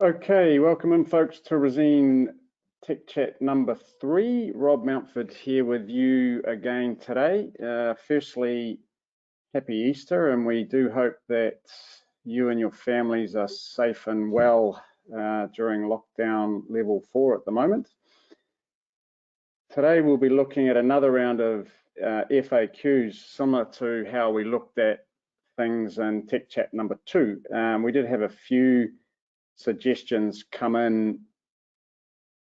Okay, welcome in folks to Resene TechChat number 3. Rob Mountford here with you again today. Firstly, happy Easter, and we do hope that you and your families are safe and well during lockdown level 4 at the moment. Today we'll be looking at another round of FAQs similar to how we looked at things in TechChat number 2. We did have a few suggestions come in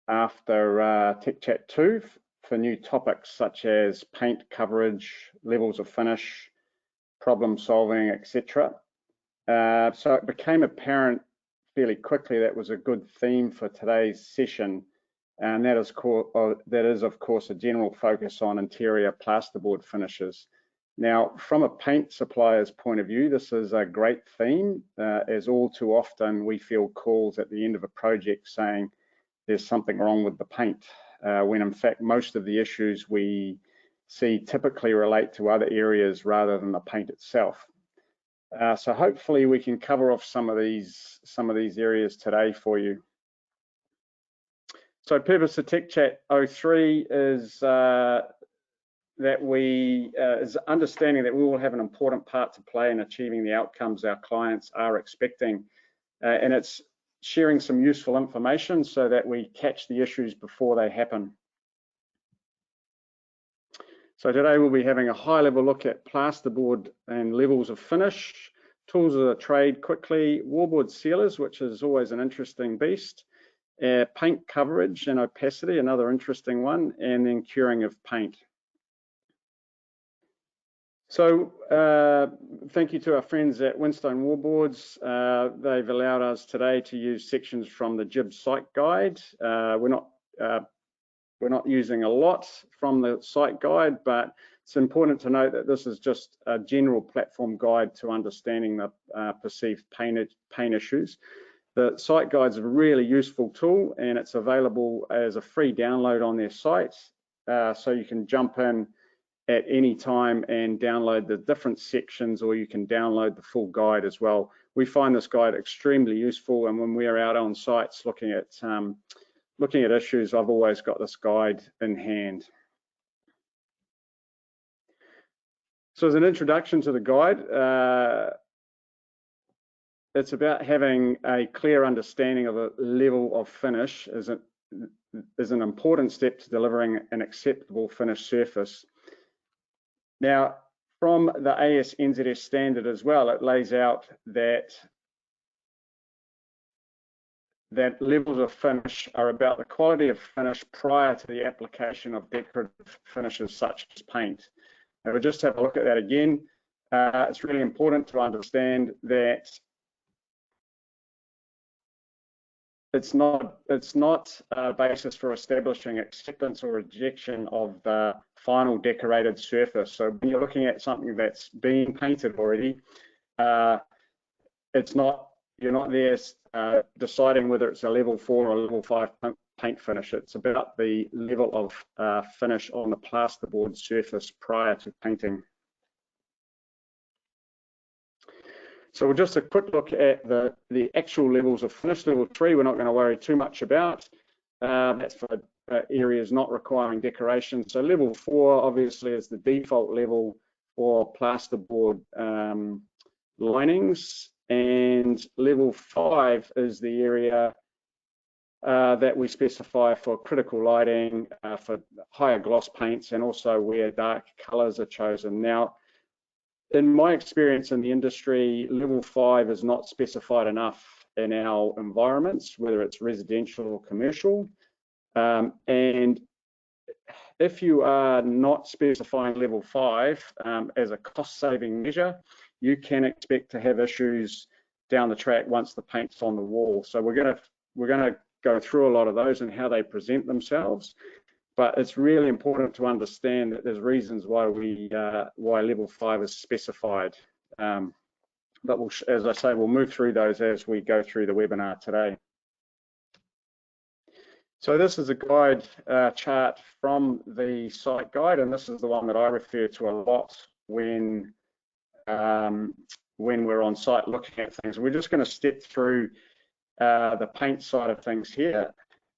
after TechChat 2 for new topics such as paint coverage, levels of finish, problem solving, etc. So it became apparent fairly quickly that was a good theme for today's session, and that is of course a general focus on interior plasterboard finishes. Now, from a paint supplier's point of view, this is a great theme, as all too often we feel calls at the end of a project saying there's something wrong with the paint, when in fact most of the issues we see typically relate to other areas rather than the paint itself. So hopefully we can cover off some of these areas today for you. So purpose of TechChat 03 is is understanding that we will have an important part to play in achieving the outcomes our clients are expecting, and it's sharing some useful information so that we catch the issues before they happen. So today we'll be having a high-level look at plasterboard and levels of finish, tools of the trade quickly, wallboard sealers, which is always an interesting beast, paint coverage and opacity, another interesting one, and then curing of paint. So thank you to our friends at Winstone Wallboards. They've allowed us today to use sections from the JIB site guide. We're not using a lot from the site guide, but it's important to note that this is just a general platform guide to understanding the perceived paint issues. The site guide is a really useful tool, and it's available as a free download on their site, so you can jump in at any time and download the different sections, or you can download the full guide as well. We find this guide extremely useful, and when we're out on sites looking at issues, I've always got this guide in hand. So as an introduction to the guide, it's about having a clear understanding of a level of finish is an important step to delivering an acceptable finished surface. Now, from the ADNZ standard as well, it lays out that levels of finish are about the quality of finish prior to the application of decorative finishes such as paint. And we'll just have a look at that again. It's really important to understand that it's not a basis for establishing acceptance or rejection of the final decorated surface. So when you're looking at something that's been painted already, you're not there deciding whether it's a level 4 or level 5 paint finish. It's about the level of finish on the plasterboard surface prior to painting. So just a quick look at the actual levels of finish. Level 3, we're not going to worry too much about. That's for areas not requiring decoration. So level 4 obviously is the default level for plasterboard linings, and level 5 is the area that we specify for critical lighting, for higher gloss paints, and also where dark colors are chosen. Now, in my experience in the industry, level 5 is not specified enough in our environments, whether it's residential or commercial. And if you are not specifying level 5 as a cost-saving measure, you can expect to have issues down the track once the paint's on the wall. So we're gonna go through a lot of those and how they present themselves. But it's really important to understand that there's reasons why why level 5 is specified. But as I say, we'll move through those as we go through the webinar today. So this is a guide chart from the site guide, and this is the one that I refer to a lot when we're on site looking at things. We're just going to step through the paint side of things here.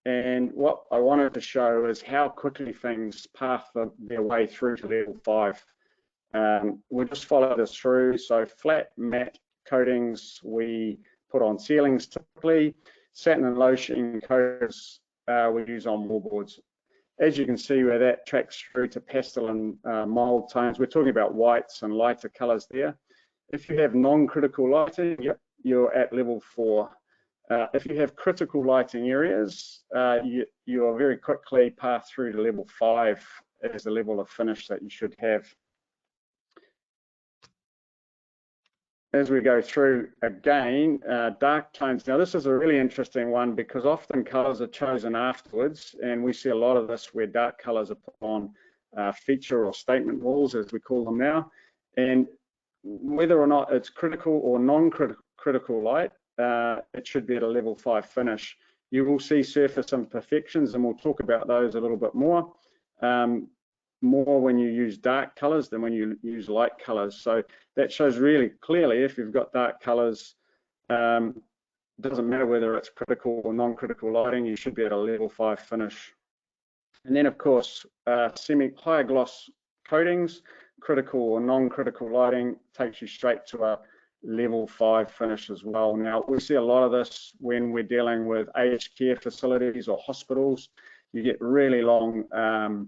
And what I wanted to show is how quickly things path their way through to level 5. We'll just follow this through. So flat matte coatings we put on ceilings typically. Satin and low sheen coatings we use on wallboards. As you can see where that tracks through to pastel and mild tones, we're talking about whites and lighter colors there. If you have non-critical lighting, yep, you're at level 4. If you have critical lighting areas, you are very quickly path through to level 5 as the level of finish that you should have. As we go through again, dark tones. Now this is a really interesting one because often colors are chosen afterwards, and we see a lot of this where dark colors are put on feature or statement walls, as we call them now. And whether or not it's critical or non-critical light, it should be at a level 5 finish. You will see surface imperfections, and we'll talk about those a little bit more. More when you use dark colors than when you use light colors. So that shows really clearly if you've got dark colors, it doesn't matter whether it's critical or non-critical lighting, you should be at a level 5 finish. And then of course, higher gloss coatings, critical or non-critical lighting takes you straight to a level 5 finish as well. Now we see a lot of this when we're dealing with aged care facilities or hospitals. You get really long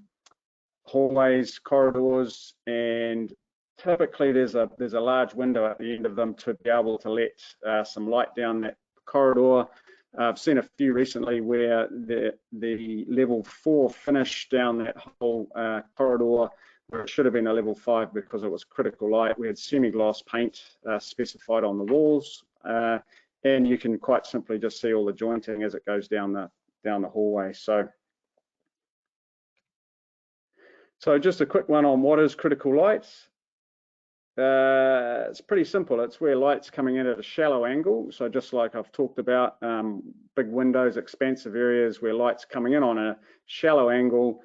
hallways, corridors, and typically there's a large window at the end of them to be able to let some light down that corridor. I've seen a few recently where the level 4 finish down that whole corridor, where it should have been a level 5 because it was critical light. We had semi-gloss paint specified on the walls, and you can quite simply just see all the jointing as it goes down the hallway. So just a quick one on what is critical light. It's pretty simple. It's where light's coming in at a shallow angle. So just like I've talked about, big windows, expansive areas where light's coming in on a shallow angle,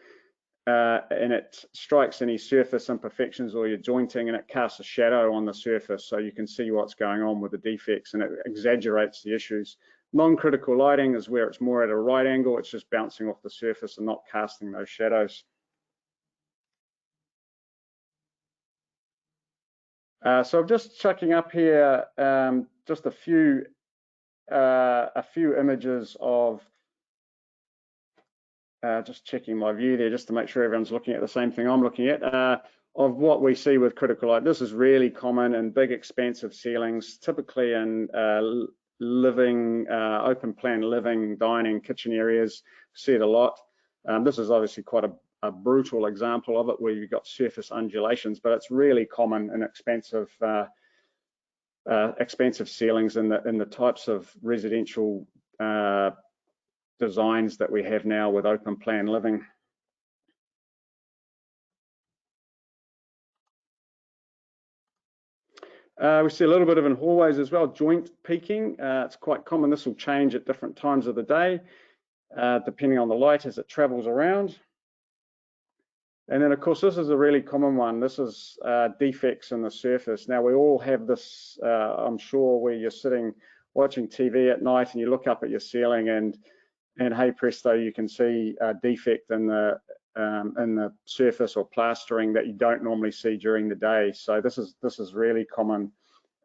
and it strikes any surface imperfections or your jointing, and it casts a shadow on the surface so you can see what's going on with the defects, and it exaggerates the issues. Non-critical lighting is where it's more at a right angle. It's just bouncing off the surface and not casting those shadows. So I'm just chucking up here just a few images of, just checking my view there just to make sure everyone's looking at the same thing I'm looking at, of what we see with critical light. This is really common in big expansive ceilings, typically in living, open plan living, dining, kitchen areas. See it a lot. This is obviously quite a brutal example of it where you've got surface undulations, but it's really common in expansive ceilings in the types of residential designs that we have now with open plan living. We see a little bit of in hallways as well, joint peaking. It's quite common. This will change at different times of the day, depending on the light as it travels around. And then, of course, this is a really common one. This is defects in the surface. Now, we all have this, I'm sure, where you're sitting watching TV at night and you look up at your ceiling and hey presto, you can see a defect in the surface or plastering that you don't normally see during the day. So this is really common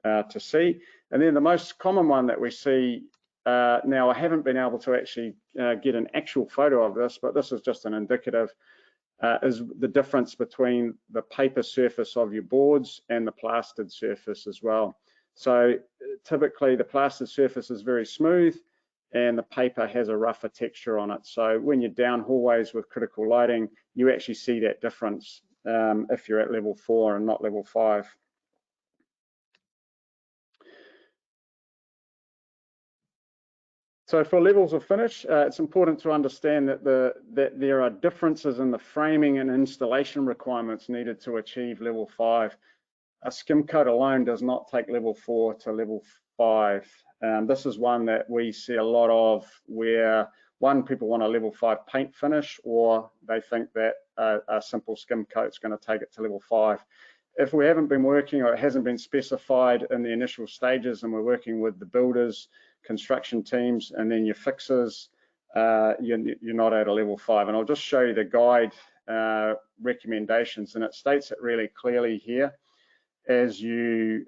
to see. And then the most common one that we see, now I haven't been able to actually get an actual photo of this, but this is just an indicative, is the difference between the paper surface of your boards and the plastered surface as well. So typically the plastered surface is very smooth and the paper has a rougher texture on it. So when you're down hallways with critical lighting, you actually see that difference if you're at level 4 and not level 5. So for levels of finish, it's important to understand that there are differences in the framing and installation requirements needed to achieve level 5. A skim coat alone does not take level 4 to level 5. This is one that we see a lot of where, one, people want a level 5 paint finish, or they think that a simple skim coat is going to take it to level 5. If we haven't been working or it hasn't been specified in the initial stages and we're working with the builders, construction teams, and then your fixers, you're not at a level 5. And I'll just show you the guide recommendations, and it states it really clearly here. As you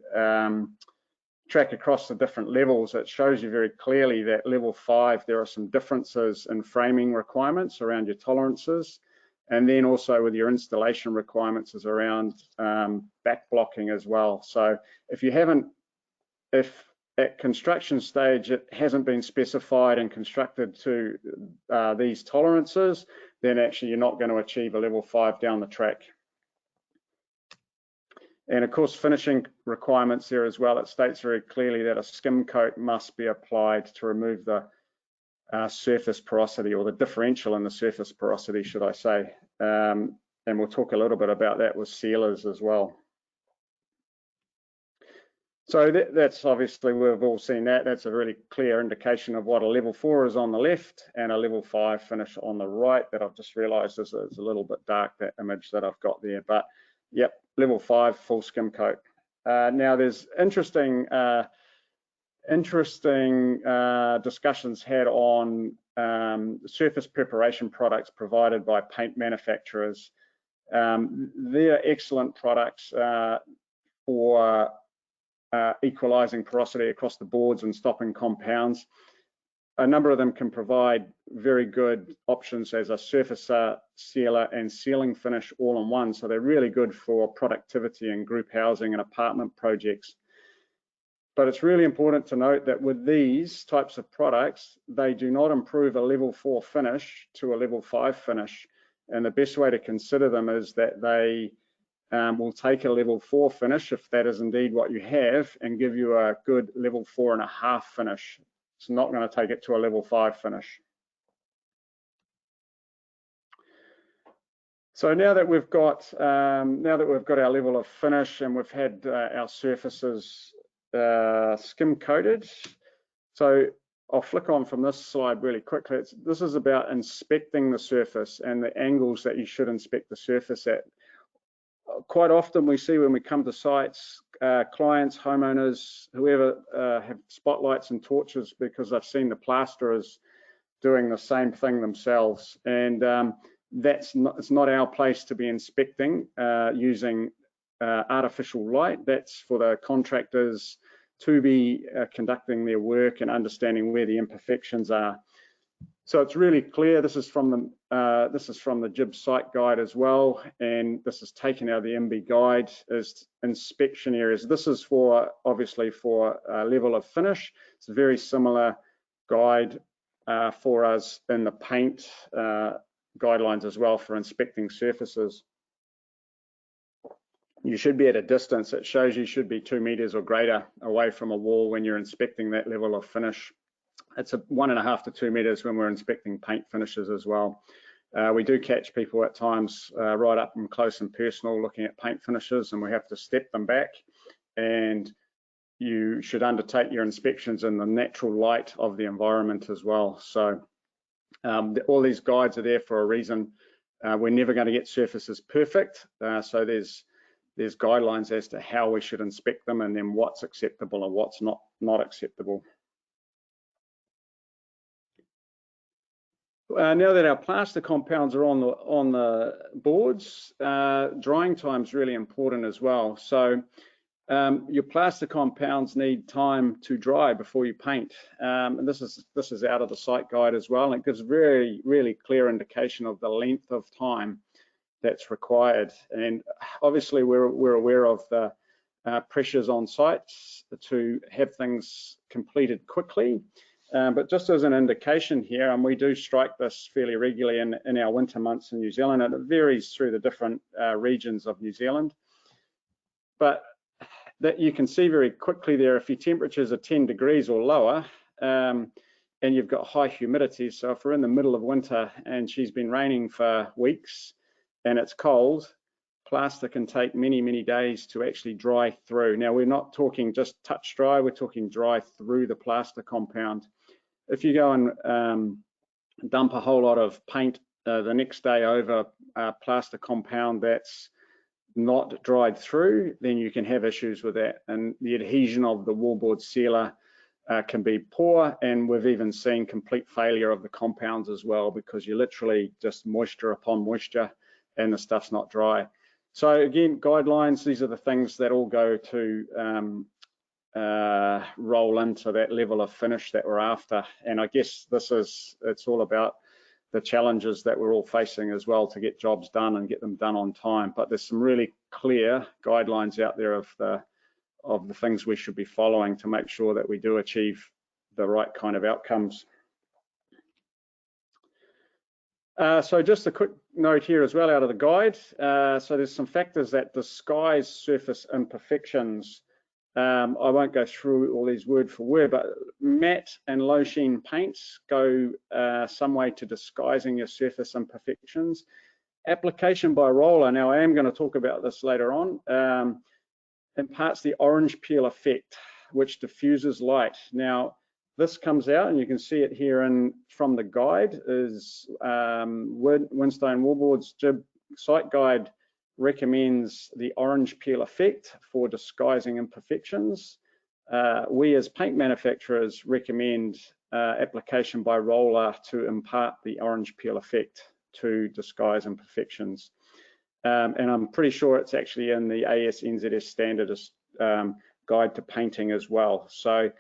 track across the different levels, it shows you very clearly that level 5, there are some differences in framing requirements around your tolerances, and then also with your installation requirements is around back blocking as well. So if at construction stage it hasn't been specified and constructed to these tolerances, then actually you're not going to achieve a level 5 down the track. And of course, finishing requirements there as well, it states very clearly that a skim coat must be applied to remove the surface porosity, or the differential in the surface porosity, should I say. And we'll talk a little bit about that with sealers as well. So that's obviously, we've all seen that. That's a really clear indication of what a level 4 is on the left and a level 5 finish on the right. That I've just realized is a little bit dark, that image that I've got there. But yep, level 5 full skim coat. Now there's interesting discussions had on surface preparation products provided by paint manufacturers. They're excellent products for equalizing porosity across the boards and stopping compounds. A number of them can provide very good options as a surface sealer and sealing finish all in one. So they're really good for productivity and group housing and apartment projects. But it's really important to note that with these types of products, they do not improve a level 4 finish to a level 5 finish. And the best way to consider them is that they will take a level 4 finish, if that is indeed what you have, and give you a good level 4.5 finish. It's not going to take it to a level 5 finish. So now that we've got our level of finish and we've had our surfaces skim coated, so I'll flick on from this slide really quickly. This is about inspecting the surface and the angles that you should inspect the surface at. Quite often we see when we come to sites, clients, homeowners, whoever have spotlights and torches because they've seen the plasterers doing the same thing themselves. And it's not our place to be inspecting using artificial light. That's for the contractors to be conducting their work and understanding where the imperfections are. So it's really clear. This is from the JIB site guide as well, and this is taken out of the MB guide as inspection areas. This is obviously for level of finish. It's a very similar guide for us in the paint guidelines as well for inspecting surfaces. You should be at a distance. It shows you should be 2 meters or greater away from a wall when you're inspecting that level of finish. It's 1.5 to 2 meters when we're inspecting paint finishes as well. We do catch people at times right up and close and personal looking at paint finishes, and we have to step them back. And you should undertake your inspections in the natural light of the environment as well. So all these guides are there for a reason. We're never going to get surfaces perfect, so there's guidelines as to how we should inspect them, and then what's acceptable and what's not acceptable. Now that our plaster compounds are on the boards, drying time is really important as well. So your plaster compounds need time to dry before you paint, and this is out of the site guide as well. And it gives really clear indication of the length of time that's required. And obviously we're aware of the pressures on sites to have things completed quickly. But just as an indication here, and we do strike this fairly regularly in our winter months in New Zealand, and it varies through the different regions of New Zealand. But that you can see very quickly there, if your temperatures are 10 degrees or lower, and you've got high humidity, so if we're in the middle of winter and she's been raining for weeks and it's cold, plaster can take many days to actually dry through. Now, we're not talking just touch dry, we're talking dry through the plaster compound. If you go and dump a whole lot of paint the next day over a plaster compound that's not dried through, then you can have issues with that. And the adhesion of the wallboard sealer can be poor, and we've even seen complete failure of the compounds as well, because you're literally just moisture upon moisture and the stuff's not dry. So again, guidelines, these are the things that all go to roll into that level of finish that we're after. And I guess it's all about the challenges that we're all facing as well to get jobs done and get them done on time. But there's some really clear guidelines out there of the things we should be following to make sure that we do achieve the right kind of outcomes. So just a quick note here as well out of the guide. So there's some factors that disguise surface imperfections. I won't go through all these word for word, but matte and low sheen paints go some way to disguising your surface imperfections. Application by roller, now I am going to talk about this later on, imparts the orange peel effect, which diffuses light. Now, this comes out, and you can see it here from the guide, is Winstone Wallboard's JIB site guide recommends the orange peel effect for disguising imperfections. We as paint manufacturers recommend application by roller to impart the orange peel effect to disguise imperfections. And I'm pretty sure it's actually in the ASNZS standard guide to painting as well. So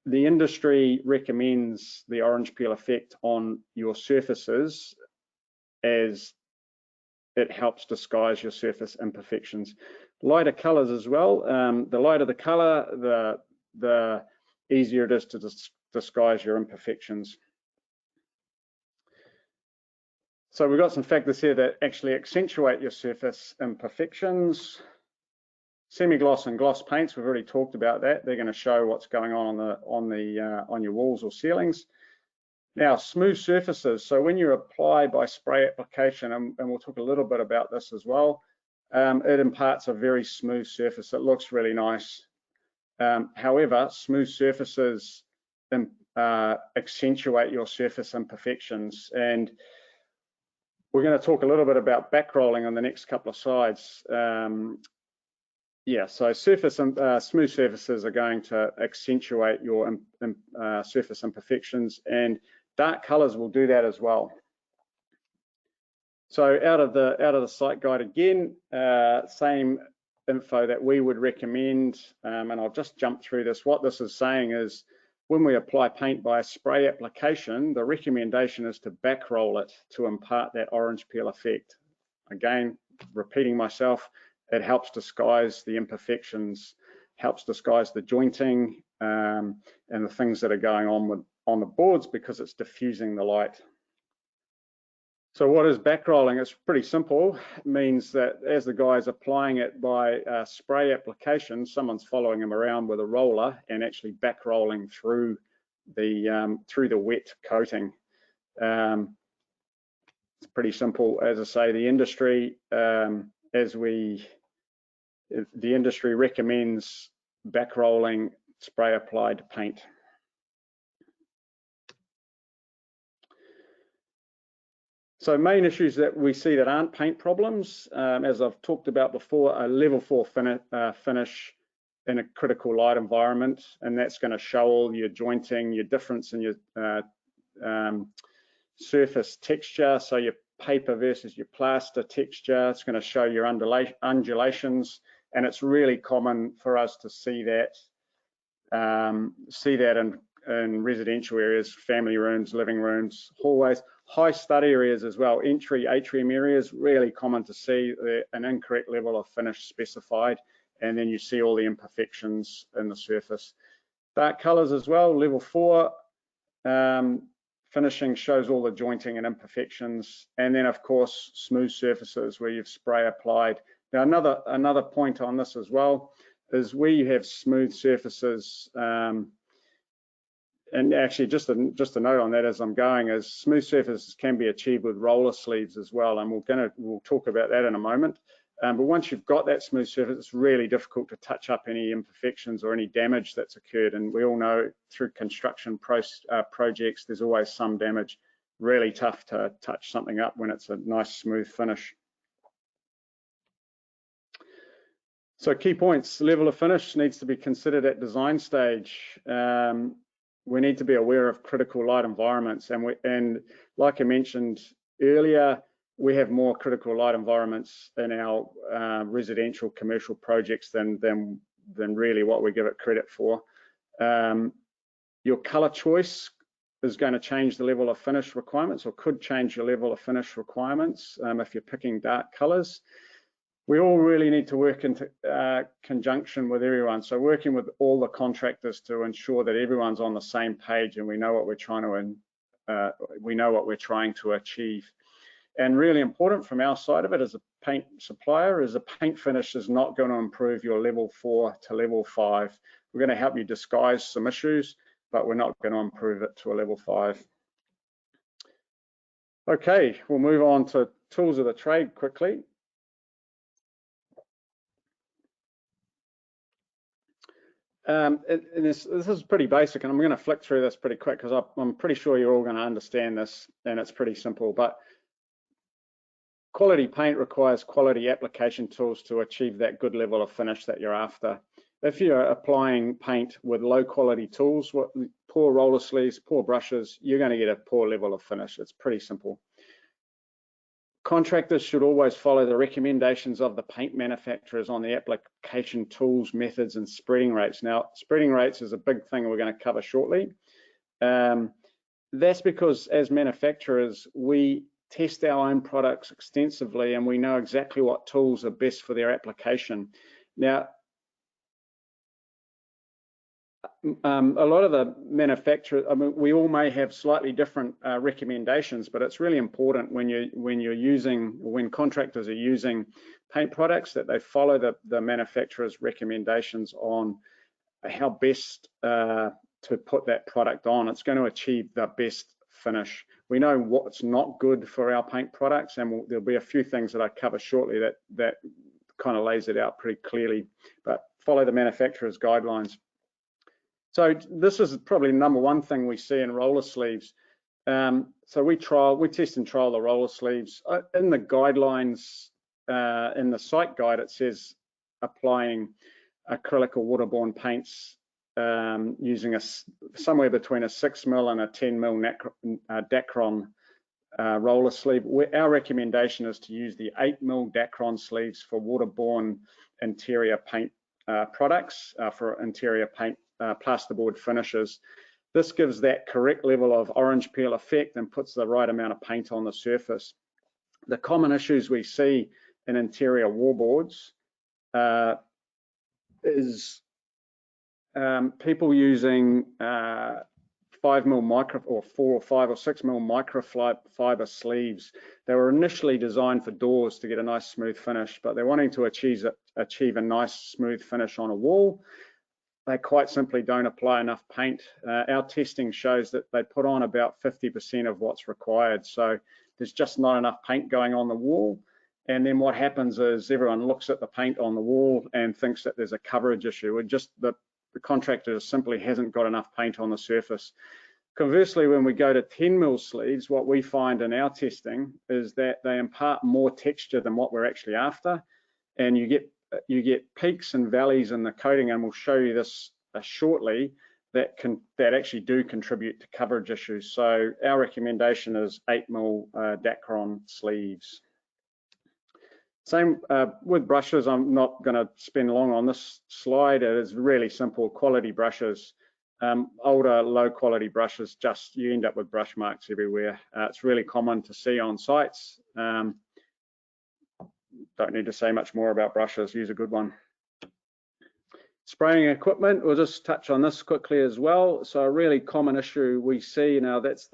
the industry recommends the orange peel effect on your surfaces as it helps disguise your surface imperfections. Lighter colors as well. The lighter the color, the easier it is to disguise your imperfections. So we've got some factors here that actually accentuate your surface imperfections. Semi-gloss and gloss paints, we've already talked about that. They're going to show what's going on your walls or ceilings. Now, smooth surfaces. So when you apply by spray application, and we'll talk a little bit about this as well, it imparts a very smooth surface. It looks really nice. However, smooth surfaces accentuate your surface imperfections, and we're going to talk a little bit about back rolling on the next couple of slides. Yeah, so smooth surfaces are going to accentuate your surface imperfections, and dark colors will do that as well. So out of the site guide again, same info that we would recommend, and I'll just jump through this. What this is saying is, when we apply paint by a spray application, the recommendation is to back roll it to impart that orange peel effect. Again, repeating myself, it helps disguise the imperfections, helps disguise the jointing and the things that are going on the boards, because it's diffusing the light. So what is back rolling? It's pretty simple. It means that as the guy's applying it by spray application, someone's following him around with a roller and actually back rolling through the wet coating. It's pretty simple. As I say, the industry recommends back rolling spray applied paint. So main issues that we see that aren't paint problems, as I've talked about before, a level 4 finish in a critical light environment, and that's going to show all your jointing, your difference in your surface texture, so your paper versus your plaster texture. It's going to show your undulations, and it's really common for us to see that in residential areas, family rooms, living rooms, hallways, high stud areas as well, entry atrium areas, really common to see an incorrect level of finish specified, and then you see all the imperfections in the surface. Dark colors as well, level 4 finishing shows all the jointing and imperfections, and then of course smooth surfaces where you've spray applied. Now another point on this as well is where you have smooth surfaces, and actually just a note on that as I'm going, is smooth surfaces can be achieved with roller sleeves as well, and we'll talk about that in a moment. But once you've got that smooth surface, it's really difficult to touch up any imperfections or any damage that's occurred, and we all know through construction projects there's always some damage. Really tough to touch something up when it's a nice smooth finish. So key points: level of finish needs to be considered at design stage. We need to be aware of critical light environments, and like I mentioned earlier, we have more critical light environments in our residential commercial projects than really what we give it credit for. Your color choice is going to change the level of finish requirements, or could change your level of finish requirements if you're picking dark colors. We all really need to work into conjunction with everyone. So working with all the contractors to ensure that everyone's on the same page and we know what we're trying to achieve. And really important from our side of it as a paint supplier is a paint finish is not going to improve your level 4 to level 5. We're going to help you disguise some issues, but we're not going to improve it to a level 5. Okay, we'll move on to tools of the trade quickly. This is pretty basic, and I'm going to flick through this pretty quick because I'm pretty sure you're all going to understand this, and it's pretty simple. But quality paint requires quality application tools to achieve that good level of finish that you're after. If you're applying paint with low quality tools, poor roller sleeves, poor brushes, you're going to get a poor level of finish. It's pretty simple. Contractors should always follow the recommendations of the paint manufacturers on the application tools, methods, and spreading rates. Now, spreading rates is a big thing we're going to cover shortly. That's because as manufacturers, we test our own products extensively and we know exactly what tools are best for their application. Now, a lot of the manufacturers, I mean, we all may have slightly different recommendations, but it's really important when contractors are using paint products that they follow the manufacturer's recommendations on how best to put that product on. It's going to achieve the best finish. We know what's not good for our paint products, and there'll be a few things that I cover shortly that kind of lays it out pretty clearly, but follow the manufacturer's guidelines. So this is probably number one thing we see in roller sleeves. So we test and trial the roller sleeves. In the guidelines, in the site guide, it says applying acrylic or waterborne paints using somewhere between a 6mm and a 10mm Dacron roller sleeve. Our recommendation is to use the 8mm Dacron sleeves for waterborne interior paint products, for interior paint plasterboard finishes. This gives that correct level of orange peel effect and puts the right amount of paint on the surface. The common issues we see in interior wallboards is people using 5mm micro or 4 or 5 or 6mm microfiber sleeves. They were initially designed for doors to get a nice smooth finish, but they're wanting to achieve a nice smooth finish on a wall. They quite simply don't apply enough paint. Our testing shows that they put on about 50% of what's required. So there's just not enough paint going on the wall. And then what happens is everyone looks at the paint on the wall and thinks that there's a coverage issue. The contractor simply hasn't got enough paint on the surface. Conversely, when we go to 10mm sleeves, what we find in our testing is that they impart more texture than what we're actually after. And you get peaks and valleys in the coating, and we'll show you this shortly, that actually do contribute to coverage issues. So our recommendation is 8mm Dacron sleeves. Same with brushes. I'm not going to spend long on this slide. It is really simple. Quality brushes, older low quality brushes, you end up with brush marks everywhere. It's really common to see on sites. Don't need to say much more about brushes. Use a good one. Spraying equipment, we'll just touch on this quickly as well. So a really common issue we see now, that's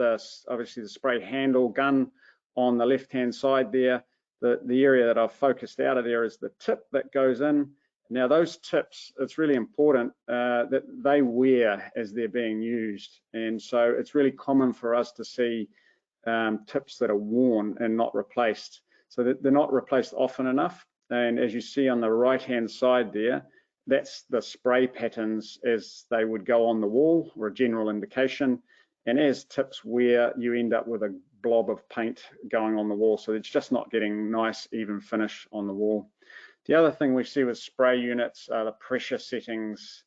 obviously the spray handle gun on the left-hand side there. The area that I've focused out of there is the tip that goes in. Now those tips, it's really important that they wear as they're being used. And so it's really common for us to see tips that are worn and not replaced. So that they're not replaced often enough. And as you see on the right-hand side there, that's the spray patterns as they would go on the wall, or a general indication. And as tips wear, you end up with a blob of paint going on the wall. So it's just not getting nice, even finish on the wall. The other thing we see with spray units are the pressure settings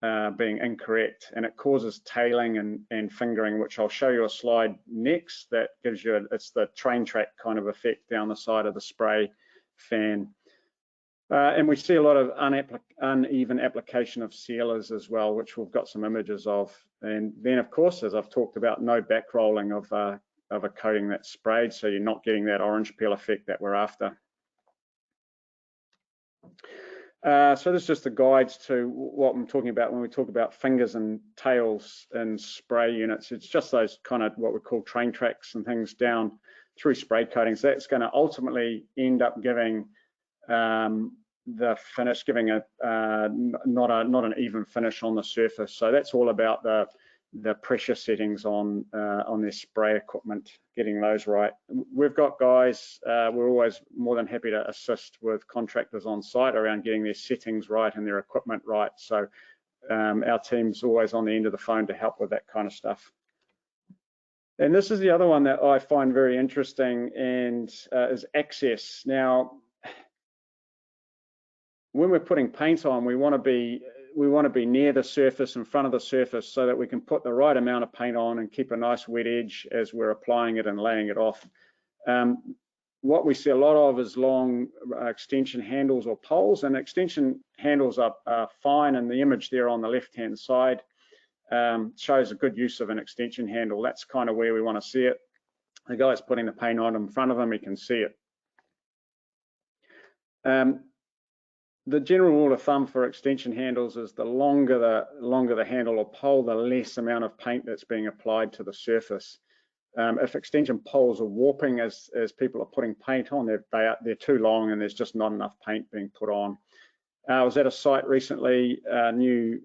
being incorrect, and it causes tailing and fingering, which I'll show you a slide next that gives you, it's the train track kind of effect down the side of the spray fan. And we see a lot of uneven application of sealers as well, which we've got some images of. And then, of course, as I've talked about, no back rolling of a coating that's sprayed, so you're not getting that orange peel effect that we're after. So this is just the guides to what I'm talking about when we talk about fingers and tails in spray units. It's just those kind of what we call train tracks and things down through spray coatings. That's going to ultimately end up giving the finish, giving a not an even finish on the surface. So that's all about the pressure settings on their spray equipment, getting those right. We've got guys, we're always more than happy to assist with contractors on site around getting their settings right and their equipment right. So our team's always on the end of the phone to help with that kind of stuff. And this is the other one that I find very interesting, and is access. Now, when we're putting paint on, we want to be near the surface, in front of the surface, so that we can put the right amount of paint on and keep a nice wet edge as we're applying it and laying it off. What we see a lot of is long extension handles or poles, and extension handles are fine, and the image there on the left-hand side shows a good use of an extension handle. That's kind of where we want to see it. The guy's putting the paint on in front of him, he can see it. The general rule of thumb for extension handles is the longer the handle or pole, the less amount of paint that's being applied to the surface. If extension poles are warping as people are putting paint on, they're too long and there's just not enough paint being put on. I was at a site recently, a new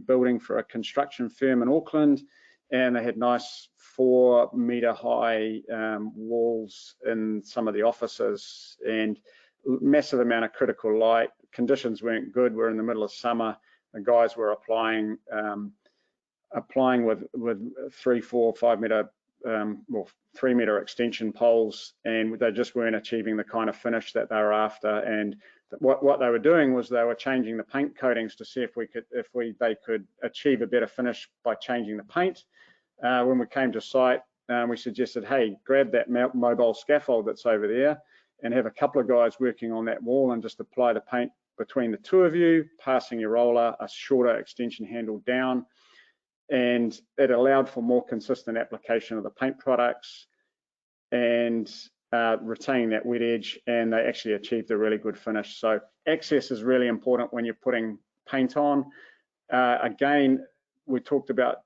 building for a construction firm in Auckland, and they had nice 4-meter high walls in some of the offices, and massive amount of critical light. Conditions weren't good. We're in the middle of summer. The guys were applying with 3, 4, 5 meter, well, 3-meter extension poles, and they just weren't achieving the kind of finish that they were after. And what they were doing was they were changing the paint coatings to see if they could achieve a better finish by changing the paint. When we came to site, we suggested, hey, grab that mobile scaffold that's over there and have a couple of guys working on that wall and just apply the paint between the two of you, passing your roller, a shorter extension handle down. And it allowed for more consistent application of the paint products and retaining that wet edge, and they actually achieved a really good finish. So access is really important when you're putting paint on. Again, we talked about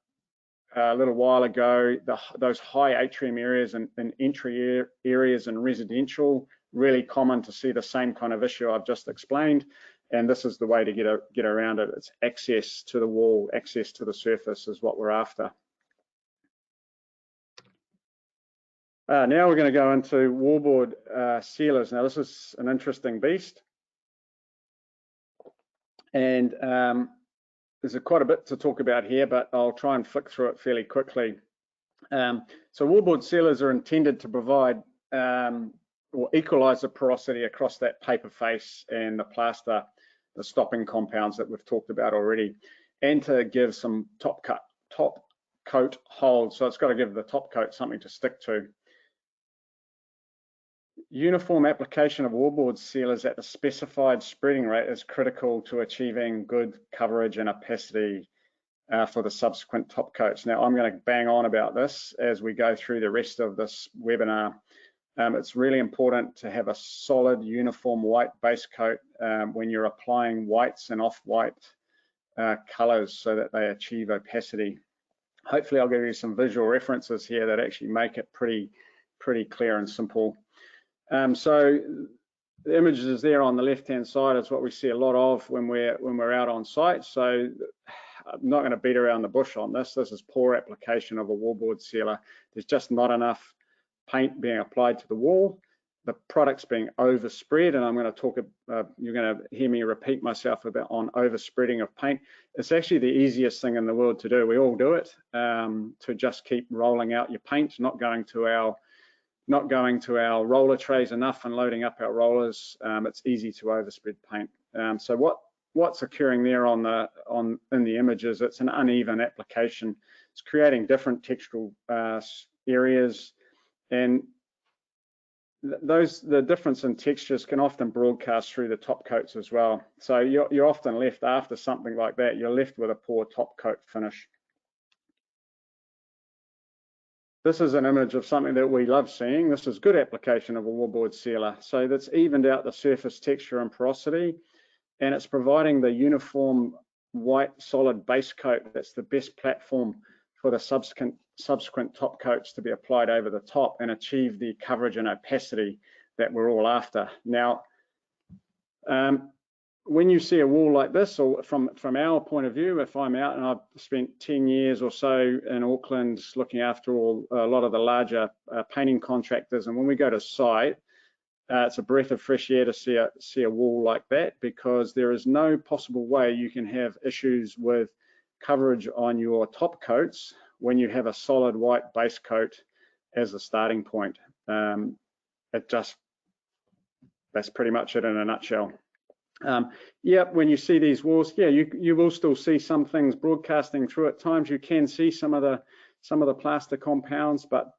a little while ago, those high atrium areas and entry areas in residential, really common to see the same kind of issue I've just explained, and this is the way to get around it. It's access to the wall, access to the surface is what we're after. Now we're going to go into wallboard sealers. Now this is an interesting beast, and there's quite a bit to talk about here, but I'll try and flick through it fairly quickly. So wallboard sealers are intended to provide or equalize the porosity across that paper face and the plaster, the stopping compounds that we've talked about already, and to give some top coat hold. So it's got to give the top coat something to stick to. Uniform application of wallboard sealers at the specified spreading rate is critical to achieving good coverage and opacity for the subsequent top coats. Now I'm going to bang on about this as we go through the rest of this webinar. It's really important to have a solid uniform white base coat when you're applying whites and off-white colors so that they achieve opacity. Hopefully I'll give you some visual references here that actually make it pretty clear and simple. So the images there on the left-hand side is what we see a lot of when we're out on site. So I'm not going to beat around the bush on this. This is poor application of a wallboard sealer. There's just not enough paint being applied to the wall. The product's being overspread, and I'm going to talk. You're going to hear me repeat myself on overspreading of paint. It's actually the easiest thing in the world to do. We all do it, to just keep rolling out your paint, not going to our not going to our roller trays enough and loading up our rollers, it's easy to overspread paint. So what's occurring there in the images, it's an uneven application. It's creating different textural areas, and the difference in textures can often broadcast through the top coats as well. So you're often left, after something like that, you're left with a poor top coat finish. This is an image of something that we love seeing. This is good application of a wallboard sealer. So that's evened out the surface texture and porosity, and it's providing the uniform white solid base coat that's the best platform for the subsequent top coats to be applied over the top and achieve the coverage and opacity that we're all after. Now, when you see a wall like this, or from our point of view, if I'm out and I've spent 10 years or so in Auckland looking after a lot of the larger painting contractors, and when we go to site, it's a breath of fresh air to see a wall like that, because there is no possible way you can have issues with coverage on your top coats when you have a solid white base coat as the starting point. That's pretty much it in a nutshell. Yeah, when you see these walls, yeah, you will still see some things broadcasting through at times. You can see some of the plaster compounds, but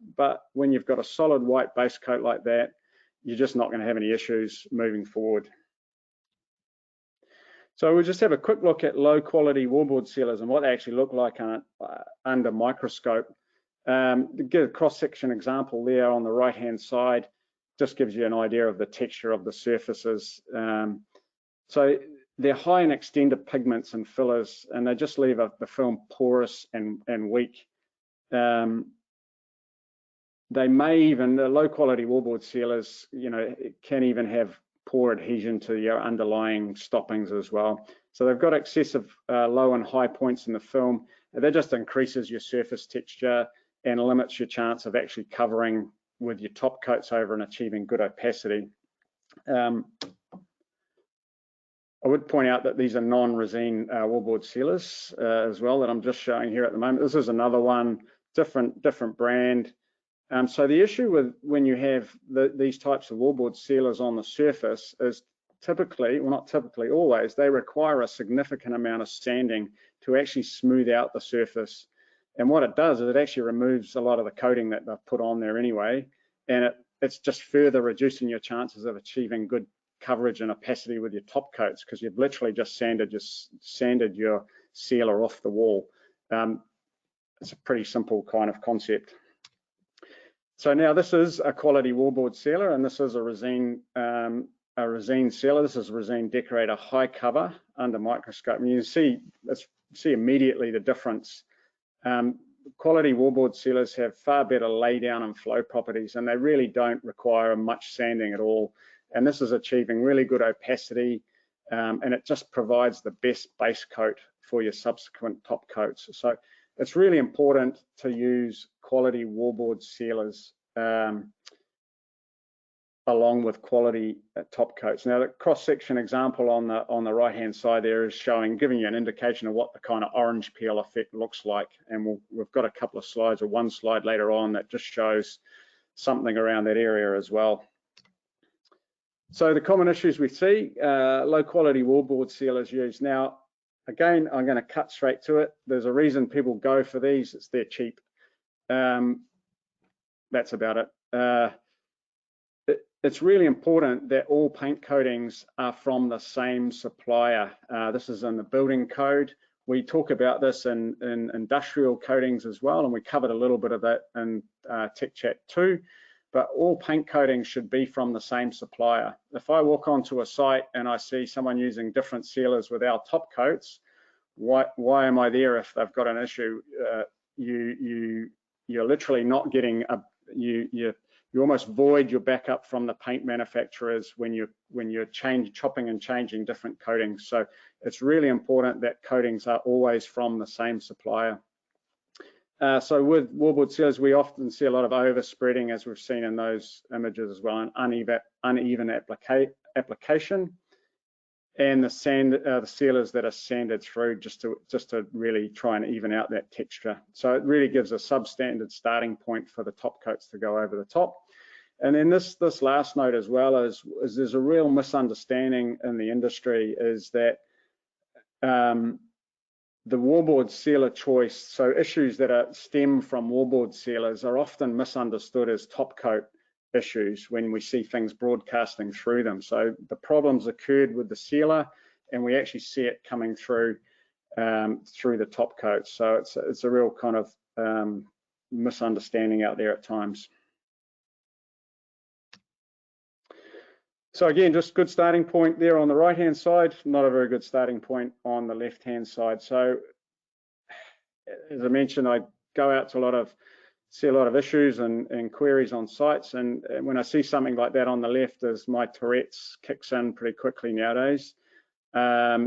when you've got a solid white base coat like that, you're just not going to have any issues moving forward. So we'll just have a quick look at low quality wallboard sealers and what they actually look like under microscope. To give a cross-section example there on the right-hand side, just gives you an idea of the texture of the surfaces. So they're high in extended pigments and fillers, and they just leave the film porous and weak. They may even, the low quality wallboard sealers, can even have poor adhesion to your underlying stoppings as well. So they've got excessive low and high points in the film. That just increases your surface texture and limits your chance of actually covering with your top coats over and achieving good opacity. I would point out that these are non-Resene wallboard sealers as well that I'm just showing here at the moment. This is another one, different brand. So the issue with when you have these types of wallboard sealers on the surface is typically, well, not typically, always, they require a significant amount of sanding to actually smooth out the surface. And what it does is it actually removes a lot of the coating that they've put on there anyway, and it's just further reducing your chances of achieving good coverage and opacity with your top coats, because you've literally just sanded your sealer off the wall. It's a pretty simple kind of concept. So now this is a quality wallboard sealer, and this is a Resene sealer. This is Resene Decorator high cover under microscope, and you see immediately the difference. Quality wallboard sealers have far better lay down and flow properties, and they really don't require much sanding at all. And this is achieving really good opacity, and it just provides the best base coat for your subsequent top coats. So it's really important to use quality wallboard sealers along with quality top coats. Now the cross-section example on the right-hand side there is giving you an indication of what the kind of orange peel effect looks like. And we've got a couple of slides, or one slide later on, that just shows something around that area as well. So the common issues we see, low quality wallboard sealers used. Now, again, I'm going to cut straight to it. There's a reason people go for these. They're cheap. That's about it. It's really important that all paint coatings are from the same supplier. This is in the building code. We talk about this in industrial coatings as well, and we covered a little bit of that in TechChat too. But all paint coatings should be from the same supplier. If I walk onto a site and I see someone using different sealers with our top coats, why am I there if they've got an issue? You're literally not getting you almost void your backup from the paint manufacturers when you're chopping and changing different coatings. So it's really important that coatings are always from the same supplier. So with wallboard sealers, we often see a lot of overspreading, as we've seen in those images as well, and uneven application, and the sealers that are sanded through just to really try and even out that texture. So it really gives a substandard starting point for the top coats to go over the top. And then this last note as well is there's a real misunderstanding in the industry is that the wallboard sealer choice, so issues that stem from wallboard sealers are often misunderstood as top coat issues when we see things broadcasting through them. So the problems occurred with the sealer, and we actually see it coming through the top coat. So it's a real kind of misunderstanding out there at times. So again, just good starting point there on the right-hand side, not a very good starting point on the left-hand side. So as I mentioned, I go out to see a lot of issues and queries on sites, and when I see something like that on the left, as my Tourette's kicks in pretty quickly nowadays. Yeah,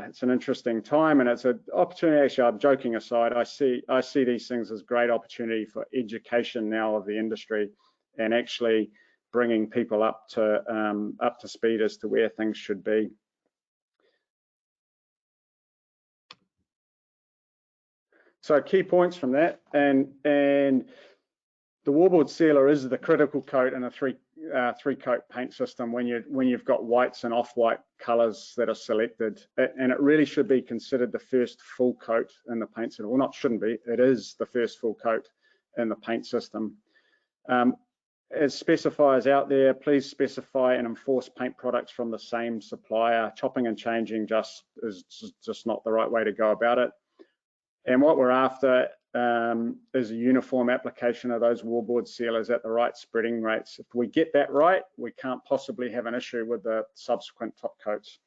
it's an interesting time, and it's an opportunity. Actually, I'm joking aside, I see these things as great opportunity for education now of the industry, and actually bringing people up to speed as to where things should be. So key points from that, and the wallboard sealer is the critical coat in a three coat paint system when you've got whites and off-white colors that are selected, and it really should be considered the first full coat in the paint system. Well, not shouldn't be, it is the first full coat in the paint system. As specifiers out there, please specify and enforce paint products from the same supplier. Chopping and changing is just not the right way to go about it. And what we're after is a uniform application of those wallboard sealers at the right spreading rates. If we get that right, we can't possibly have an issue with the subsequent top coats.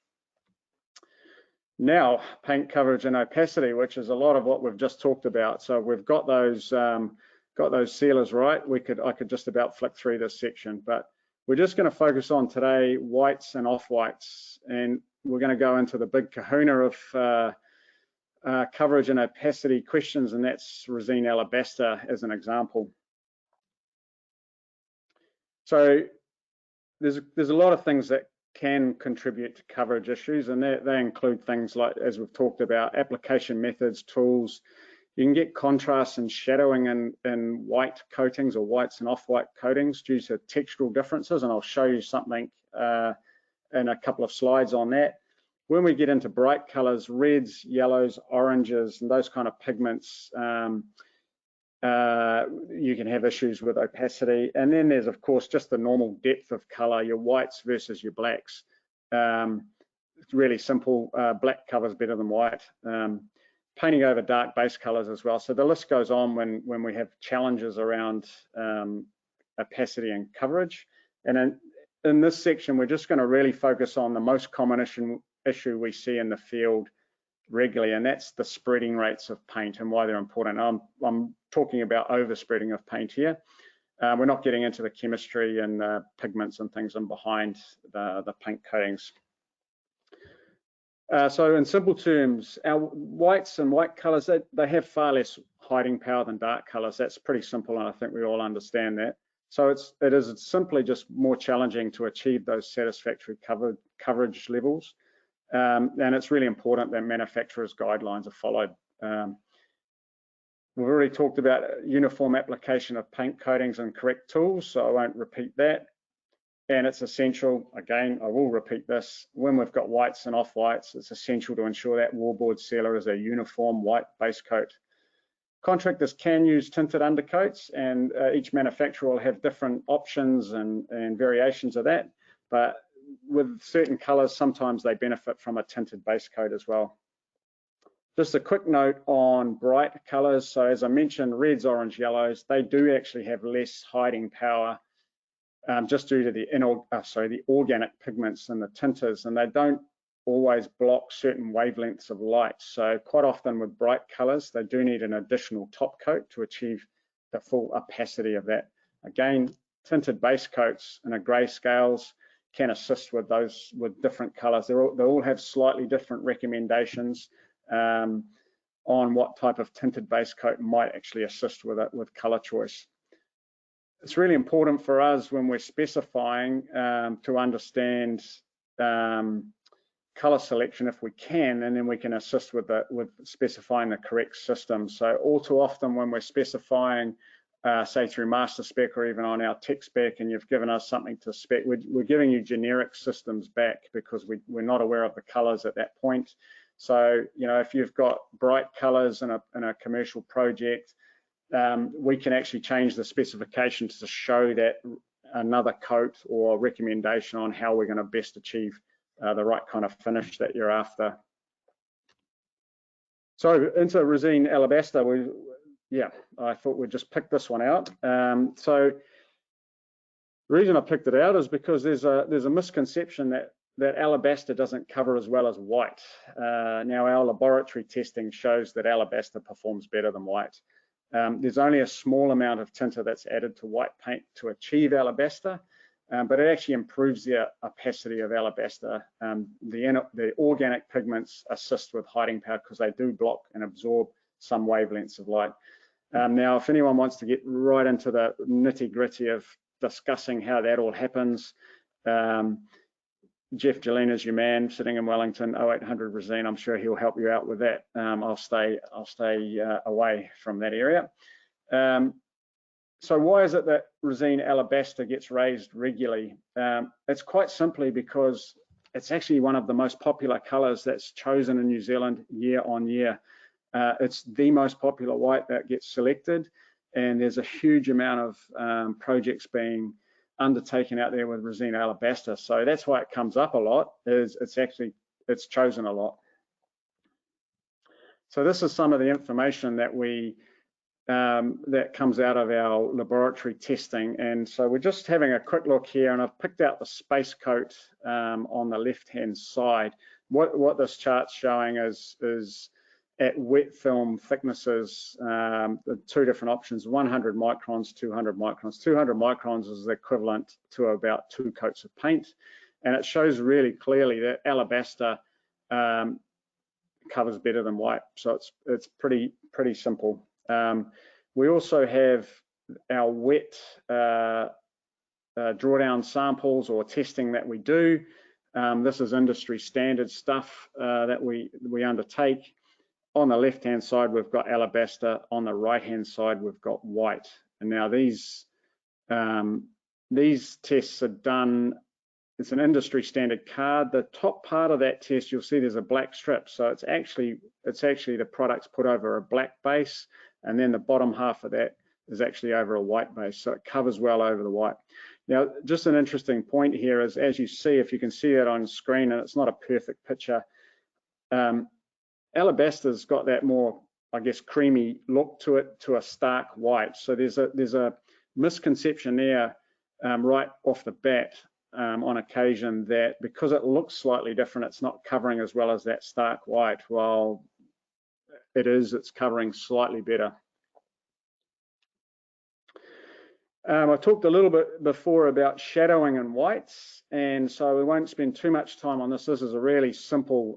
Now, paint coverage and opacity, which is a lot of what we've just talked about. So we've got those sealers right. I could just about flick through this section, but we're just going to focus on today whites and off-whites, and we're going to go into the big kahuna of coverage and opacity questions, and that's Resene alabaster as an example. So there's a lot of things that can contribute to coverage issues, and they include things like, as we've talked about, application methods, tools. You can get contrast and shadowing in white coatings or whites and off-white coatings due to textural differences, and I'll show you something in a couple of slides on that. When we get into bright colors, reds, yellows, oranges, and those kind of pigments, you can have issues with opacity. And then there's, of course, just the normal depth of color, your whites versus your blacks. It's really simple. Black covers better than white. Painting over dark base colors as well. So the list goes on when we have challenges around opacity and coverage. And in this section, we're just going to really focus on the most common issue we see in the field regularly, and that's the spreading rates of paint and why they're important. I'm talking about overspreading of paint here. We're not getting into the chemistry and pigments and things in behind the paint coatings. So in simple terms, our whites and white colors, they have far less hiding power than dark colors. That's pretty simple, and I think we all understand that. So it is simply just more challenging to achieve those satisfactory coverage levels. And it's really important that manufacturers' guidelines are followed. We've already talked about uniform application of paint coatings and correct tools, so I won't repeat that. And it's essential, again, I will repeat this, when we've got whites and off-whites, it's essential to ensure that wallboard sealer is a uniform white base coat. Contractors can use tinted undercoats, and each manufacturer will have different options and variations of that, but with certain colors, sometimes they benefit from a tinted base coat as well. Just a quick note on bright colors. So as I mentioned, reds, orange, yellows, they do actually have less hiding power just due to the organic pigments and the tinters, and they don't always block certain wavelengths of light. So quite often with bright colors, they do need an additional top coat to achieve the full opacity of that. Again, tinted base coats and a grey scales can assist with those with different colors. They all have slightly different recommendations on what type of tinted base coat might actually assist with it with color choice. It's really important for us when we're specifying to understand color selection if we can, and then we can assist with specifying the correct system. So all too often when we're specifying say through master spec or even on our tech spec, and you've given us something to spec, we're giving you generic systems back because we're not aware of the colors at that point. So, you know, if you've got bright colors in a commercial project, we can actually change the specifications to show that another coat or recommendation on how we're going to best achieve the right kind of finish that you're after. So into Resene Alabaster, I thought we'd just pick this one out. So the reason I picked it out is because there's a misconception that alabaster doesn't cover as well as white. Now our laboratory testing shows that alabaster performs better than white. There's only a small amount of tinter that's added to white paint to achieve alabaster, but it actually improves the opacity of alabaster. The organic pigments assist with hiding power because they do block and absorb some wavelengths of light. Now, if anyone wants to get right into the nitty-gritty of discussing how that all happens, Jeff Jelena your man, sitting in Wellington, 0800 Resene. I'm sure he'll help you out with that. I'll stay away from that area. So why is it that Resene Alabaster gets raised regularly? It's quite simply because it's actually one of the most popular colours that's chosen in New Zealand year on year. It's the most popular white that gets selected, and there's a huge amount of projects being undertaken out there with Resene Alabaster. So that's why it comes up a lot, is it's chosen a lot. So this is some of the information that that comes out of our laboratory testing. And so we're just having a quick look here, and I've picked out the space coat on the left-hand side. What this chart's showing is at wet film thicknesses, the two different options, 100 microns, 200 microns. 200 microns is the equivalent to about 2 coats of paint. And it shows really clearly that alabaster covers better than white. So it's pretty simple. We also have our wet drawdown samples or testing that we do. This is industry standard stuff that we undertake. On the left-hand side, we've got alabaster. On the right-hand side, we've got white. And now these tests are done. It's an industry standard card. The top part of that test, you'll see there's a black strip. So it's actually the product's put over a black base, and then the bottom half of that is actually over a white base. So it covers well over the white. Now, just an interesting point here is, as you see, if you can see that on screen, and it's not a perfect picture, alabaster's got that more, I guess, creamy look to it, to a stark white. So there's a misconception there right off the bat on occasion, that because it looks slightly different, it's not covering as well as that stark white. Well, it's covering slightly better. I talked a little bit before about shadowing in whites, and so we won't spend too much time on this. This is a really simple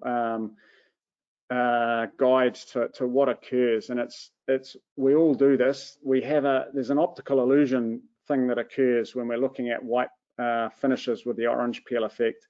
guide to what occurs, and we all do this. There's an optical illusion thing that occurs when we're looking at white finishes with the orange peel effect.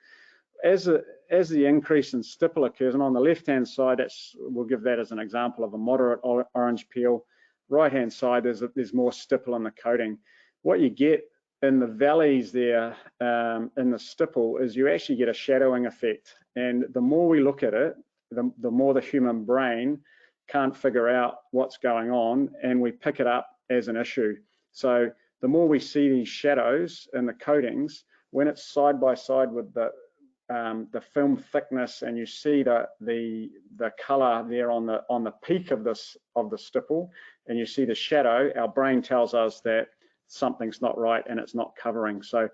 As the increase in stipple occurs, and on the left-hand side, we'll give that as an example of a moderate orange peel. Right-hand side, there's more stipple in the coating. What you get in the valleys there in the stipple is you actually get a shadowing effect, and the more we look at it, the more the human brain can't figure out what's going on, and we pick it up as an issue. So the more we see these shadows in the coatings, when it's side by side with the film thickness, and you see the color there on the peak of the stipple, and you see the shadow, our brain tells us that something's not right and it's not covering. So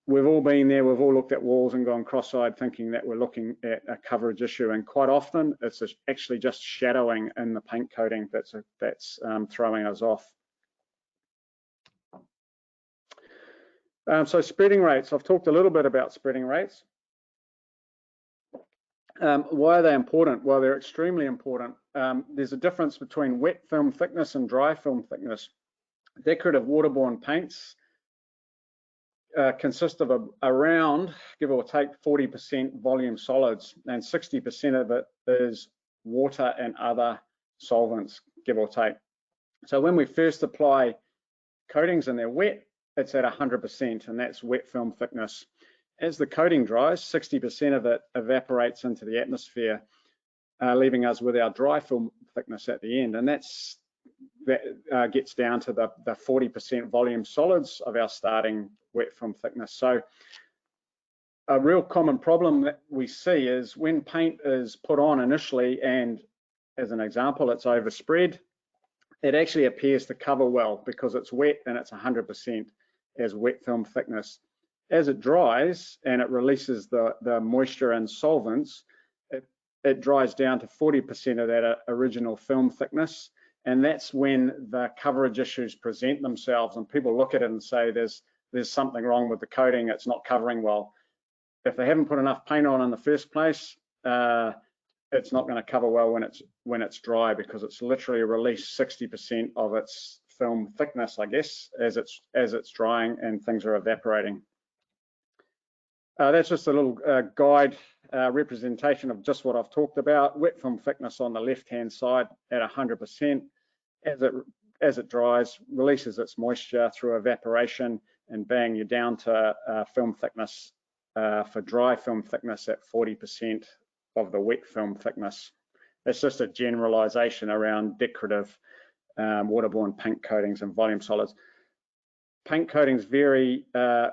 we've all been there, we've all looked at walls and gone cross-eyed thinking that we're looking at a coverage issue, and quite often it's actually just shadowing in the paint coating that's throwing us off. So spreading rates, I've talked a little bit about spreading rates. Why are they important? Well, they're extremely important. There's a difference between wet film thickness and dry film thickness. Decorative waterborne paints consist of around, give or take, 40% volume solids, and 60% of it is water and other solvents, give or take. So when we first apply coatings and they're wet, it's at 100%, and that's wet film thickness. As the coating dries, 60% of it evaporates into the atmosphere, leaving us with our dry film thickness at the end, and that gets down to the 40% volume solids of our starting wet film thickness. So a real common problem that we see is when paint is put on initially, and as an example, it's overspread, it actually appears to cover well because it's wet and it's 100% as wet film thickness. As it dries and it releases the moisture and solvents, it dries down to 40% of that original film thickness, and that's when the coverage issues present themselves and people look at it and say there's something wrong with the coating, it's not covering well. If they haven't put enough paint on in the first place, it's not going to cover well when it's dry, because it's literally released 60% of its film thickness, I guess, as it's drying and things are evaporating. That's just a little guide representation of just what I've talked about. Wet film thickness on the left-hand side at 100%. As it dries, releases its moisture through evaporation, and bang, you're down to film thickness for dry film thickness at 40% of the wet film thickness. It's just a generalization around decorative waterborne paint coatings and volume solids. Paint coatings vary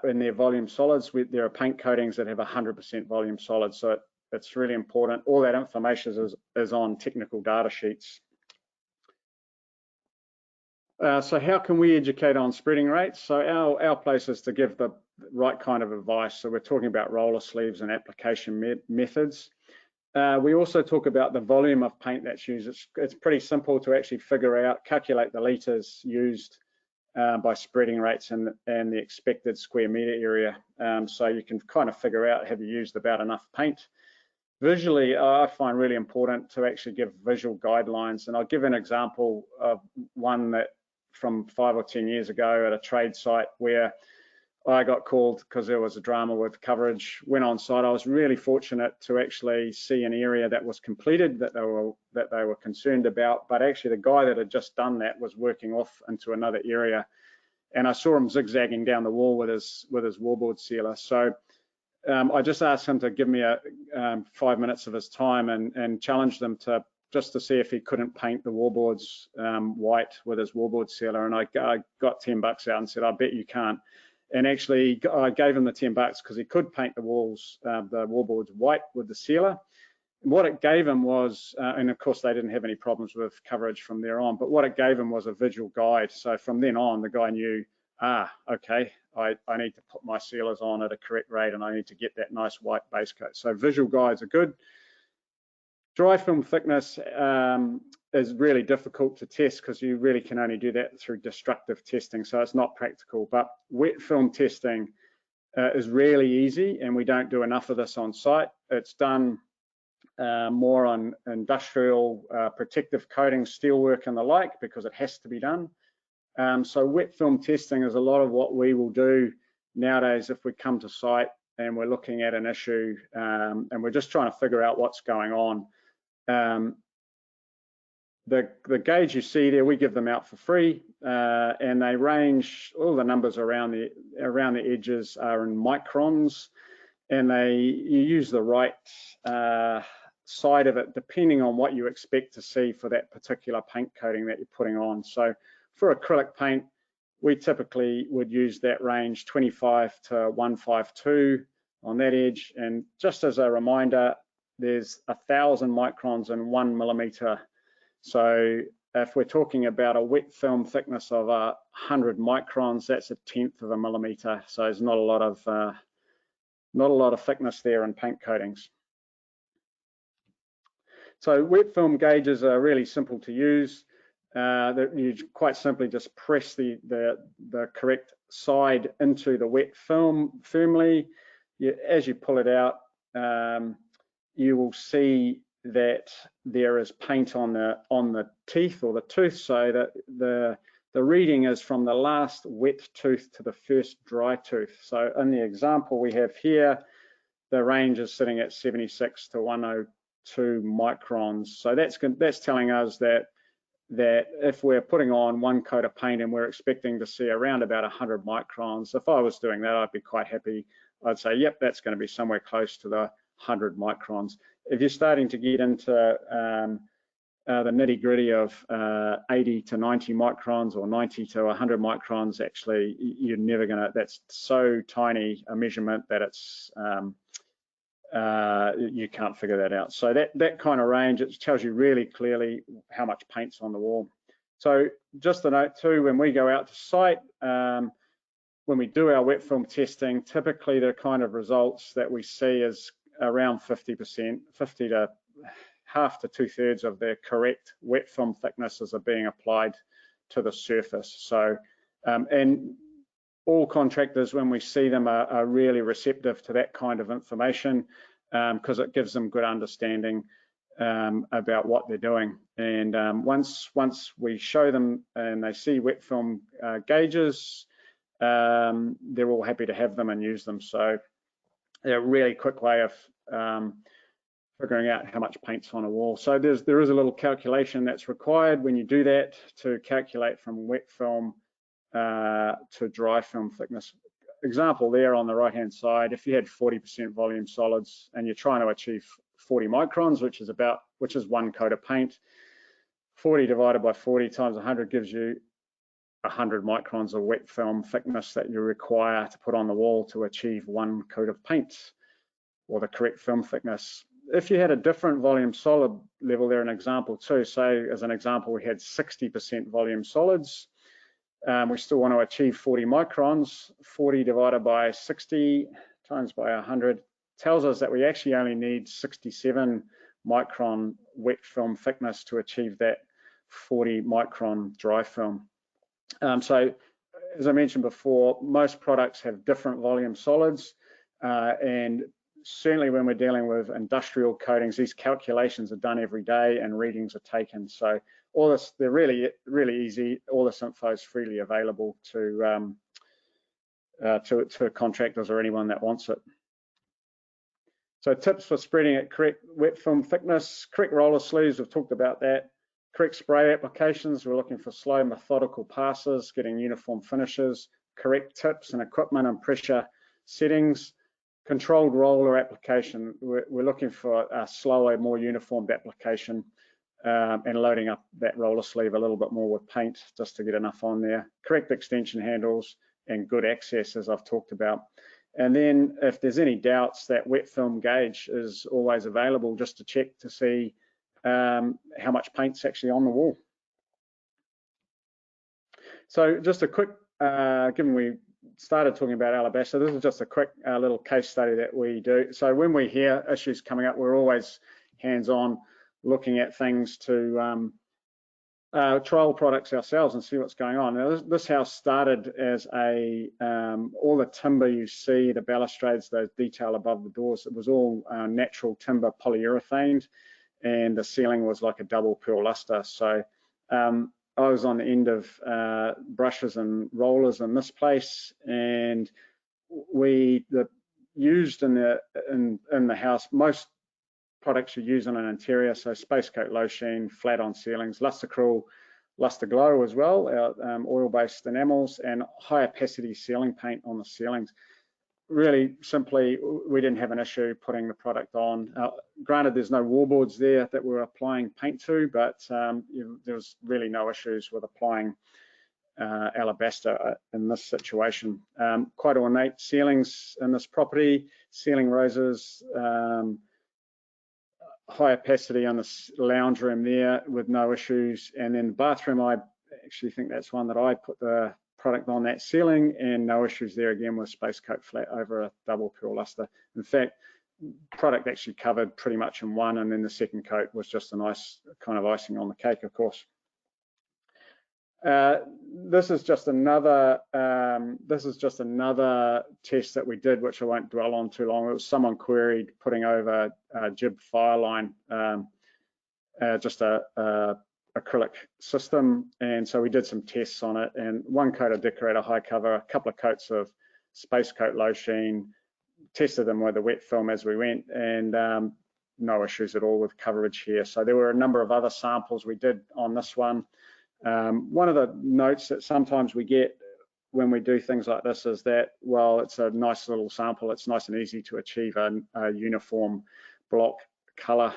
in their volume solids. There are paint coatings that have 100% volume solids, so it's really important. All that information is on technical data sheets. So how can we educate on spreading rates? So our place is to give the right kind of advice. So we're talking about roller sleeves and application methods. We also talk about the volume of paint that's used. It's pretty simple to actually figure out, calculate the litres used by spreading rates and the expected square metre area. So you can kind of figure out, have you used about enough paint? Visually, I find really important to actually give visual guidelines, and I'll give an example of one that from 5 or 10 years ago at a trade site where I got called because there was a drama with coverage. Went on site. I was really fortunate to actually see an area that was completed that they were concerned about, but actually the guy that had just done that was working off into another area, and I saw him zigzagging down the wall with his wallboard sealer. So I just asked him to give me 5 minutes of his time and challenged him just to see if he couldn't paint the wallboards white with his wallboard sealer, and I got $10 out and said, I bet you can't. And actually, I gave him the $10 because he could paint the wallboards white with the sealer. And what it gave him was, and of course they didn't have any problems with coverage from there on, but what it gave him was a visual guide. So from then on, the guy knew, okay, I need to put my sealers on at a correct rate, and I need to get that nice white base coat. So visual guides are good. Dry film thickness is really difficult to test because you really can only do that through destructive testing, so it's not practical. But wet film testing is really easy, and we don't do enough of this on site. It's done more on industrial protective coatings, steelwork and the like, because it has to be done. So wet film testing is a lot of what we will do nowadays if we come to site and we're looking at an issue and we're just trying to figure out what's going on. The gauge you see there, we give them out for free, and they range, all the numbers around the edges are in microns, and you use the right side of it depending on what you expect to see for that particular paint coating that you're putting on. So for acrylic paint, we typically would use that range 25 to 152 on that edge, and just as a reminder, there's 1,000 microns in 1 millimeter. So if we're talking about a wet film thickness of 100 microns, that's 1/10 of a millimeter. So there's not a lot of thickness there in paint coatings. So wet film gauges are really simple to use. You quite simply just press the correct side into the wet film firmly. As you pull it out, you will see that there is paint on the teeth or the tooth, so that the reading is from the last wet tooth to the first dry tooth. So in the example we have here, the range is sitting at 76 to 102 microns. So that's telling us that that if we're putting on one coat of paint and we're expecting to see around about 100 microns, if I was doing that, I'd be quite happy. I'd say, yep, that's going to be somewhere close to the 100 microns. If you're starting to get into the nitty gritty of 80 to 90 microns or 90 to 100 microns, actually, you're never going to, that's so tiny a measurement that it's, you can't figure that out. So that kind of range, it tells you really clearly how much paint's on the wall. So just a note too, when we go out to site, when we do our wet film testing, typically the kind of results that we see is around 50%, 50 to half to 2/3 of the correct wet film thicknesses are being applied to the surface. So, and all contractors, when we see them, are really receptive to that kind of information because it gives them good understanding about what they're doing. And once we show them and they see wet film gauges, they're all happy to have them and use them. So they're a really quick way of figuring out how much paint's on a wall. So there is a little calculation that's required when you do that to calculate from wet film to dry film thickness. Example there on the right hand side, if you had 40% volume solids and you're trying to achieve 40 microns, which is one coat of paint, 40 divided by 40 times 100 gives you 100 microns of wet film thickness that you require to put on the wall to achieve one coat of paint, or the correct film thickness. If you had a different volume solid level, there an example too. Say as an example, we had 60% volume solids. We still want to achieve 40 microns. 40 divided by 60 times by 100 tells us that we actually only need 67 micron wet film thickness to achieve that 40 micron dry film. So as I mentioned before, most products have different volume solids, and certainly when we're dealing with industrial coatings, these calculations are done every day and readings are taken. So all this, they're really easy. All this info is freely available to contractors or anyone that wants it. So tips for spreading at correct wet film thickness: correct roller sleeves, we've talked about that. Correct spray applications, we're looking for slow methodical passes, getting uniform finishes. Correct tips and equipment and pressure settings. Controlled roller application, we're looking for a slower, more uniformed application, and loading up that roller sleeve a little bit more with paint just to get enough on there. Correct extension handles and good access, as I've talked about. And then if there's any doubts, that wet film gauge is always available just to check to see how much paint's actually on the wall. So just a quick, given we started talking about alabaster, this is just a quick little case study that we do. So when we hear issues coming up, we're always hands-on looking at things to trial products ourselves and see what's going on. Now, this house started as all the timber you see, the balustrades, those detail above the doors, it was all natural timber polyurethane, and the ceiling was like a double pearl luster. So I was on the end of brushes and rollers in this place, and used in the house, most products you use on an interior, so space coat low sheen, flat on ceilings, luster acryl, luster glow as well, oil-based enamels, and high opacity ceiling paint on the ceilings. Really simply, we didn't have an issue putting the product on. Granted, there's no wallboards there that we're applying paint to, but there was really no issues with applying alabaster in this situation. Quite ornate ceilings in this property, ceiling roses, high opacity on the lounge room there with no issues. And then the bathroom, I actually think that's one that I put the product on that ceiling, and no issues there again with space coat flat over a double pearl luster. In fact, product actually covered pretty much in one, and then the second coat was just a nice kind of icing on the cake, of course. This is just another test that we did, which I won't dwell on too long. It was someone queried putting over a jib fire line, just a acrylic system, and so we did some tests on it, and one coat of decorator high cover, a couple of coats of space coat low sheen, tested them with the wet film as we went, and no issues at all with coverage here. So there were a number of other samples we did on this one. One of the notes that sometimes we get when we do things like this is that, well, it's a nice little sample, it's nice and easy to achieve a uniform block color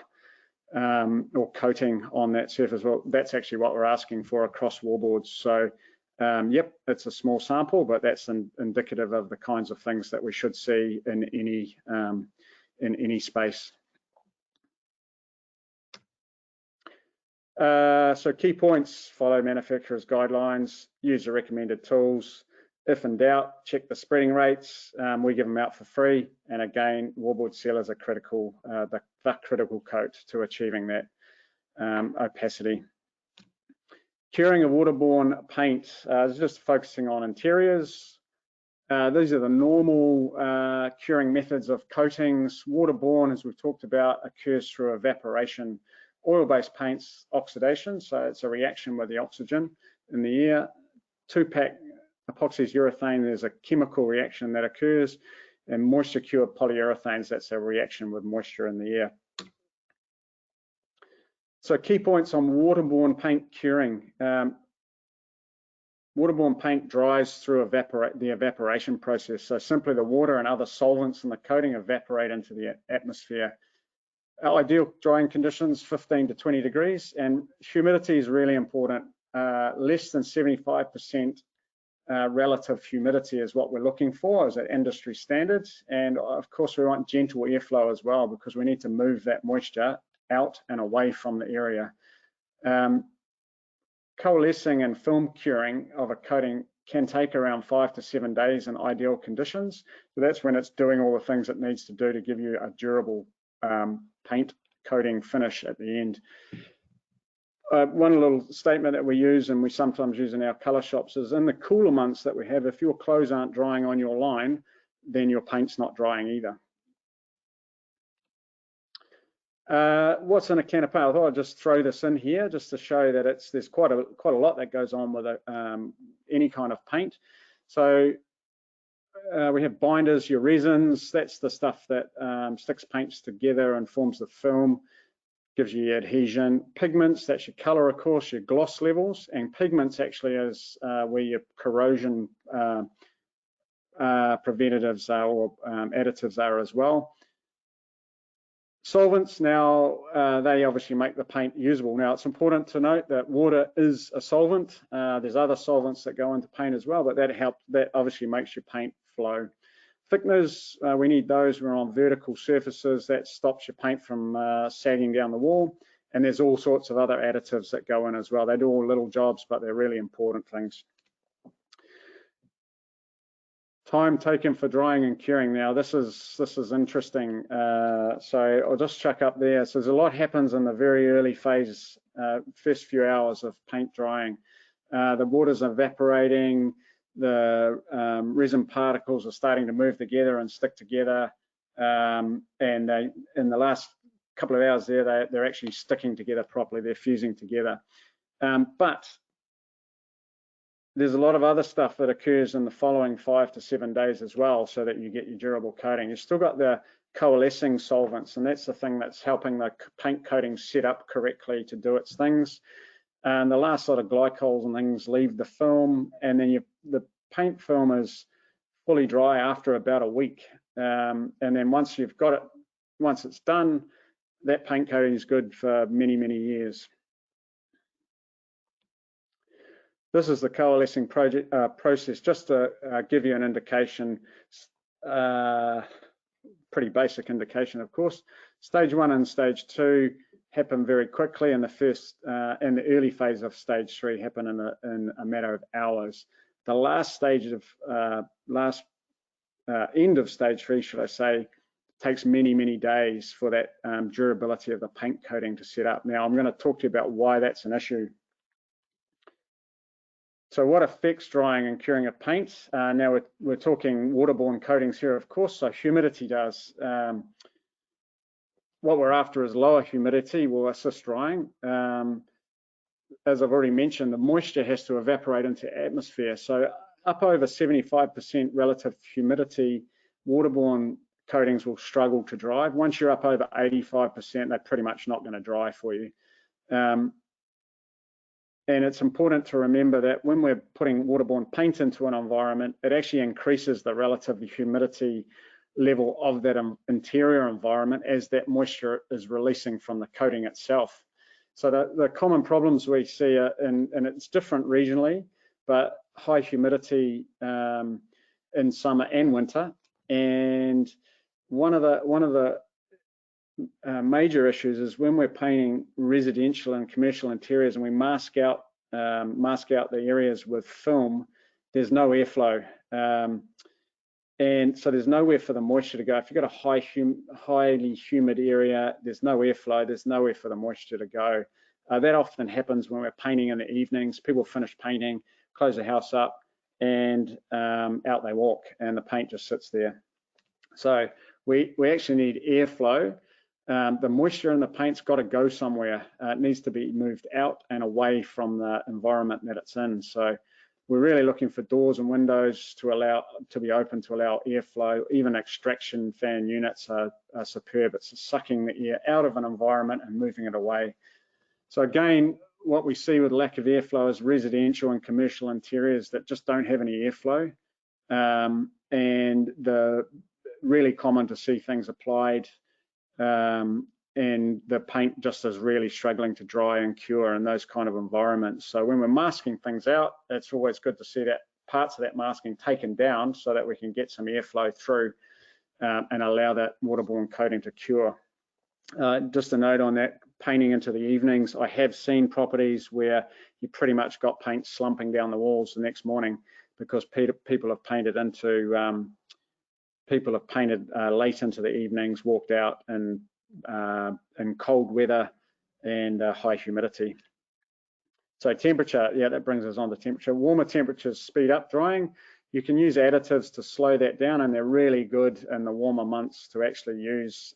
or coating on that surface. Well, that's actually what we're asking for across wallboards. So yep, it's a small sample, but that's indicative of the kinds of things that we should see in any space. So key points: follow manufacturer's guidelines, use the recommended tools. If in doubt, check the spreading rates. We give them out for free. And again, wallboard sealers are critical, the critical coat to achieving that opacity. Curing of waterborne paint, just focusing on interiors. These are the normal curing methods of coatings. Waterborne, as we've talked about, occurs through evaporation. Oil-based paints, oxidation, so it's a reaction with the oxygen in the air. 2-pack epoxies urethane, there's a chemical reaction that occurs. And moisture-cured polyurethanes, that's a reaction with moisture in the air. So key points on waterborne paint curing. Waterborne paint dries through the evaporation process. So simply the water and other solvents in the coating evaporate into the atmosphere. Our ideal drying conditions, 15 to 20 degrees, and humidity is really important. Less than 75% relative humidity is what we're looking for as an industry standards. And of course, we want gentle airflow as well, because we need to move that moisture out and away from the area. Coalescing and film curing of a coating can take around 5 to 7 days in ideal conditions. So that's when it's doing all the things it needs to do to give you a durable paint coating finish at the end. One little statement that we use, and we sometimes use in our colour shops, is in the cooler months that we have, if your clothes aren't drying on your line, then your paint's not drying either. What's in a can of paint? I thought I'd just throw this in here just to show that there's quite a lot that goes on with any kind of paint. So we have binders, your resins, that's the stuff that sticks paints together and forms the film, gives you your adhesion. Pigments, that's your color, of course, your gloss levels, and pigments actually is where your corrosion preventatives are, or additives are as well. Solvents, now they obviously make the paint usable. Now it's important to note that water is a solvent. There's other solvents that go into paint as well, but that obviously makes your paint flow. Thickeners, we need those. We're on vertical surfaces. That stops your paint from sagging down the wall. And there's all sorts of other additives that go in as well. They do all little jobs, but they're really important things. Time taken for drying and curing. Now this is interesting. So I'll just chuck up there. So there's a lot happens in the very early phase, first few hours of paint drying. The water's evaporating, the resin particles are starting to move together and stick together, and in the last couple of hours there, they're actually sticking together properly. They're fusing together, but there's a lot of other stuff that occurs in the following 5 to 7 days as well, so that you get your durable coating. You've still got the coalescing solvents, and that's the thing that's helping the paint coating set up correctly to do its things. And the last sort of glycols and things leave the film, and then the paint film is fully dry after about a week. And then once you've got it, once it's done, that paint coating is good for many, many years. This is the coalescing process, just to give you an indication, pretty basic indication, of course. Stage 1 and stage 2 happen very quickly, and the early phase of stage 3 happen in a matter of hours. The last stage of end of stage 3, should I say, takes many, many days for that durability of the paint coating to set up. Now I'm going to talk to you about why that's an issue. So what affects drying and curing of paint? Now we're talking waterborne coatings here, of course, so humidity does. What we're after is lower humidity will assist drying. As I've already mentioned, the moisture has to evaporate into atmosphere. So up over 75% relative humidity, waterborne coatings will struggle to dry. Once you're up over 85%, they're pretty much not going to dry for you. And it's important to remember that when we're putting waterborne paint into an environment, it actually increases the relative humidity level of that interior environment as that moisture is releasing from the coating itself. So the common problems we see are, and it's different regionally, but high humidity in summer and winter. And one of the major issues is when we're painting residential and commercial interiors and we mask out the areas with film, there's no airflow, and so there's nowhere for the moisture to go. If you've got a highly humid area, there's no airflow, there's nowhere for the moisture to go. That often happens when we're painting in the evenings. People finish painting, close the house up, and out they walk, and the paint just sits there. So we actually need airflow. The moisture in the paint's got to go somewhere. It needs to be moved out and away from the environment that it's in. So we're really looking for doors and windows to be open to allow airflow. Even extraction fan units are superb. It's sucking the air out of an environment and moving it away. So again, what we see with lack of airflow is residential and commercial interiors that just don't have any airflow. And the really common to see things applied and the paint just is really struggling to dry and cure in those kind of environments. So when we're masking things out, it's always good to see that parts of that masking taken down so that we can get some airflow through and allow that waterborne coating to cure. Just a note on that, painting into the evenings, I have seen properties where you pretty much got paint slumping down the walls the next morning because people have painted late into the evenings, walked out in cold weather and high humidity. So temperature, yeah, that brings us on to temperature. Warmer temperatures speed up drying. You can use additives to slow that down, and they're really good in the warmer months to actually use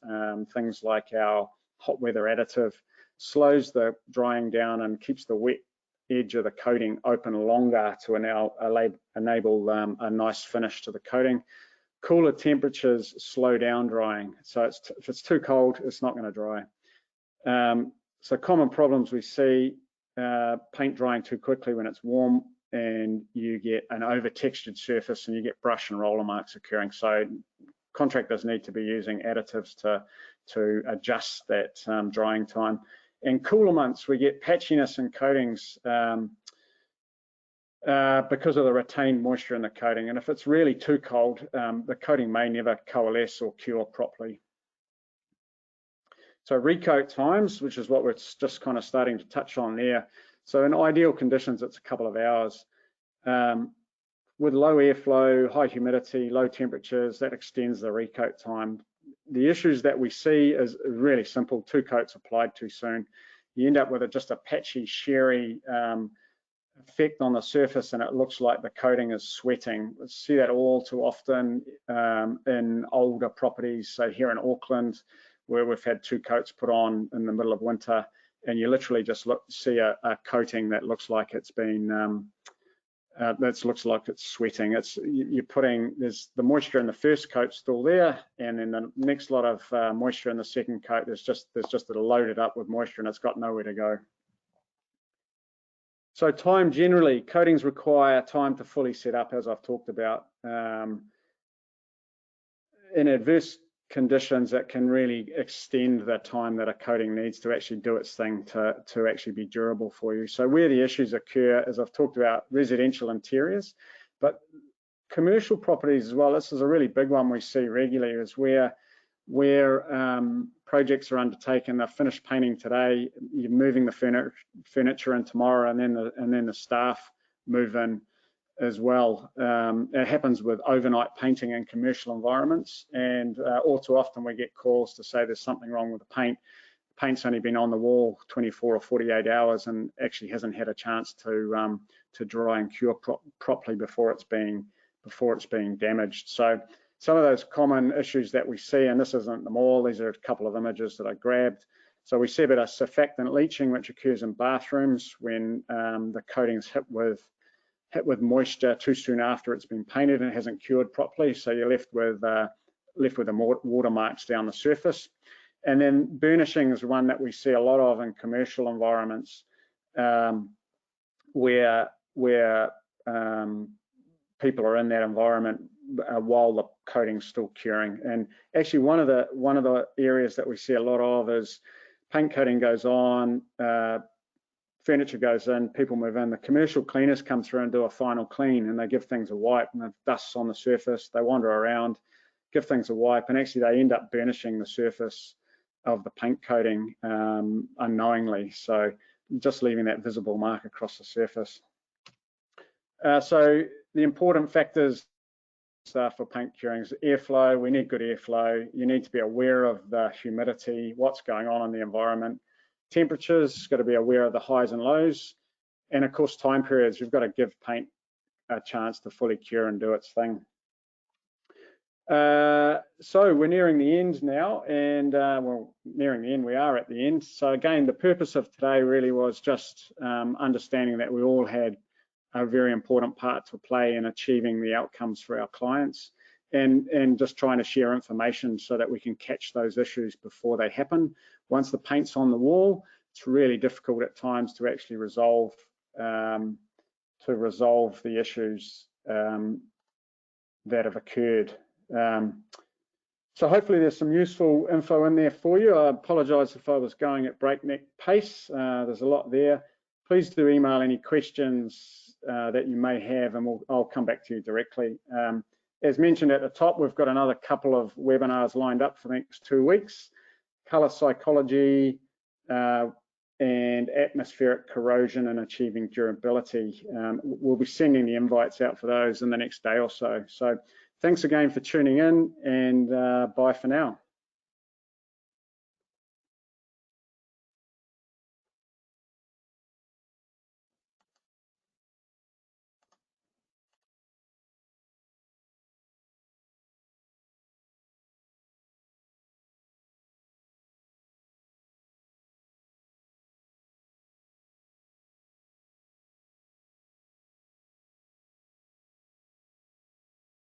things like our hot weather additive. Slows the drying down and keeps the wet edge of the coating open longer to enable a nice finish to the coating. Cooler temperatures slow down drying. So if it's too cold, it's not going to dry. So common problems we see, paint drying too quickly when it's warm, and you get an over textured surface and you get brush and roller marks occurring. So contractors need to be using additives to adjust that drying time. In cooler months, we get patchiness in coatings because of the retained moisture in the coating. And if it's really too cold, the coating may never coalesce or cure properly. So recoat times, which is what we're just kind of starting to touch on there. So in ideal conditions, it's a couple of hours. With low airflow, high humidity, low temperatures, that extends the recoat time. The issues that we see is really simple: two coats applied too soon. You end up with just a patchy, sheery effect on the surface, and it looks like the coating is sweating. We see that all too often in older properties, say here in Auckland, where we've had two coats put on in the middle of winter, and you literally just see a coating that looks like it's been looks like it's sweating. You're putting, there's the moisture in the first coat still there, and then the next lot of moisture in the second coat, there's just loaded up with moisture and it's got nowhere to go. So time generally, coatings require time to fully set up, as I've talked about. In adverse conditions, that can really extend the time that a coating needs to actually do its thing to actually be durable for you. So where the issues occur, as I've talked about, residential interiors, but commercial properties as well. This is a really big one we see regularly, is where projects are undertaken, they're finished painting today, you're moving the furniture in tomorrow, and then the staff move in as well. It happens with overnight painting in commercial environments, and all too often we get calls to say there's something wrong with the paint. The paint's only been on the wall 24 or 48 hours and actually hasn't had a chance to dry and cure properly before it's being damaged. So some of those common issues that we see, and this isn't them all, these are a couple of images that I grabbed. So we see a bit of surfactant leaching, which occurs in bathrooms when the coating's hit with moisture too soon after it's been painted and it hasn't cured properly. So you're left with left with the watermarks down the surface. And then burnishing is one that we see a lot of in commercial environments, where people are in that environment while the coating's still curing. And actually, one of the areas that we see a lot of is paint coating goes on, furniture goes in, people move in, the commercial cleaners come through and do a final clean, and they give things a wipe, and the dust's on the surface, they wander around, give things a wipe, and actually they end up burnishing the surface of the paint coating unknowingly, so just leaving that visible mark across the surface. So the important factors for paint curing is airflow. We need good airflow. You need to be aware of the humidity, what's going on in the environment. Temperatures, got to be aware of the highs and lows, and of course time periods. You've got to give paint a chance to fully cure and do its thing. So we're nearing the end now, and well, nearing the end, we are at the end. So again, the purpose of today really was just understanding that we all had a very important part to play in achieving the outcomes for our clients, and just trying to share information so that we can catch those issues before they happen. Once the paint's on the wall, it's really difficult at times to actually resolve the issues that have occurred. So hopefully there's some useful info in there for you. I apologise if I was going at breakneck pace. There's a lot there. Please do email any questions that you may have, and I'll come back to you directly. As mentioned at the top, we've got another couple of webinars lined up for the next 2 weeks. Colour psychology and atmospheric corrosion and achieving durability. We'll be sending the invites out for those in the next day or so. So thanks again for tuning in, and bye for now.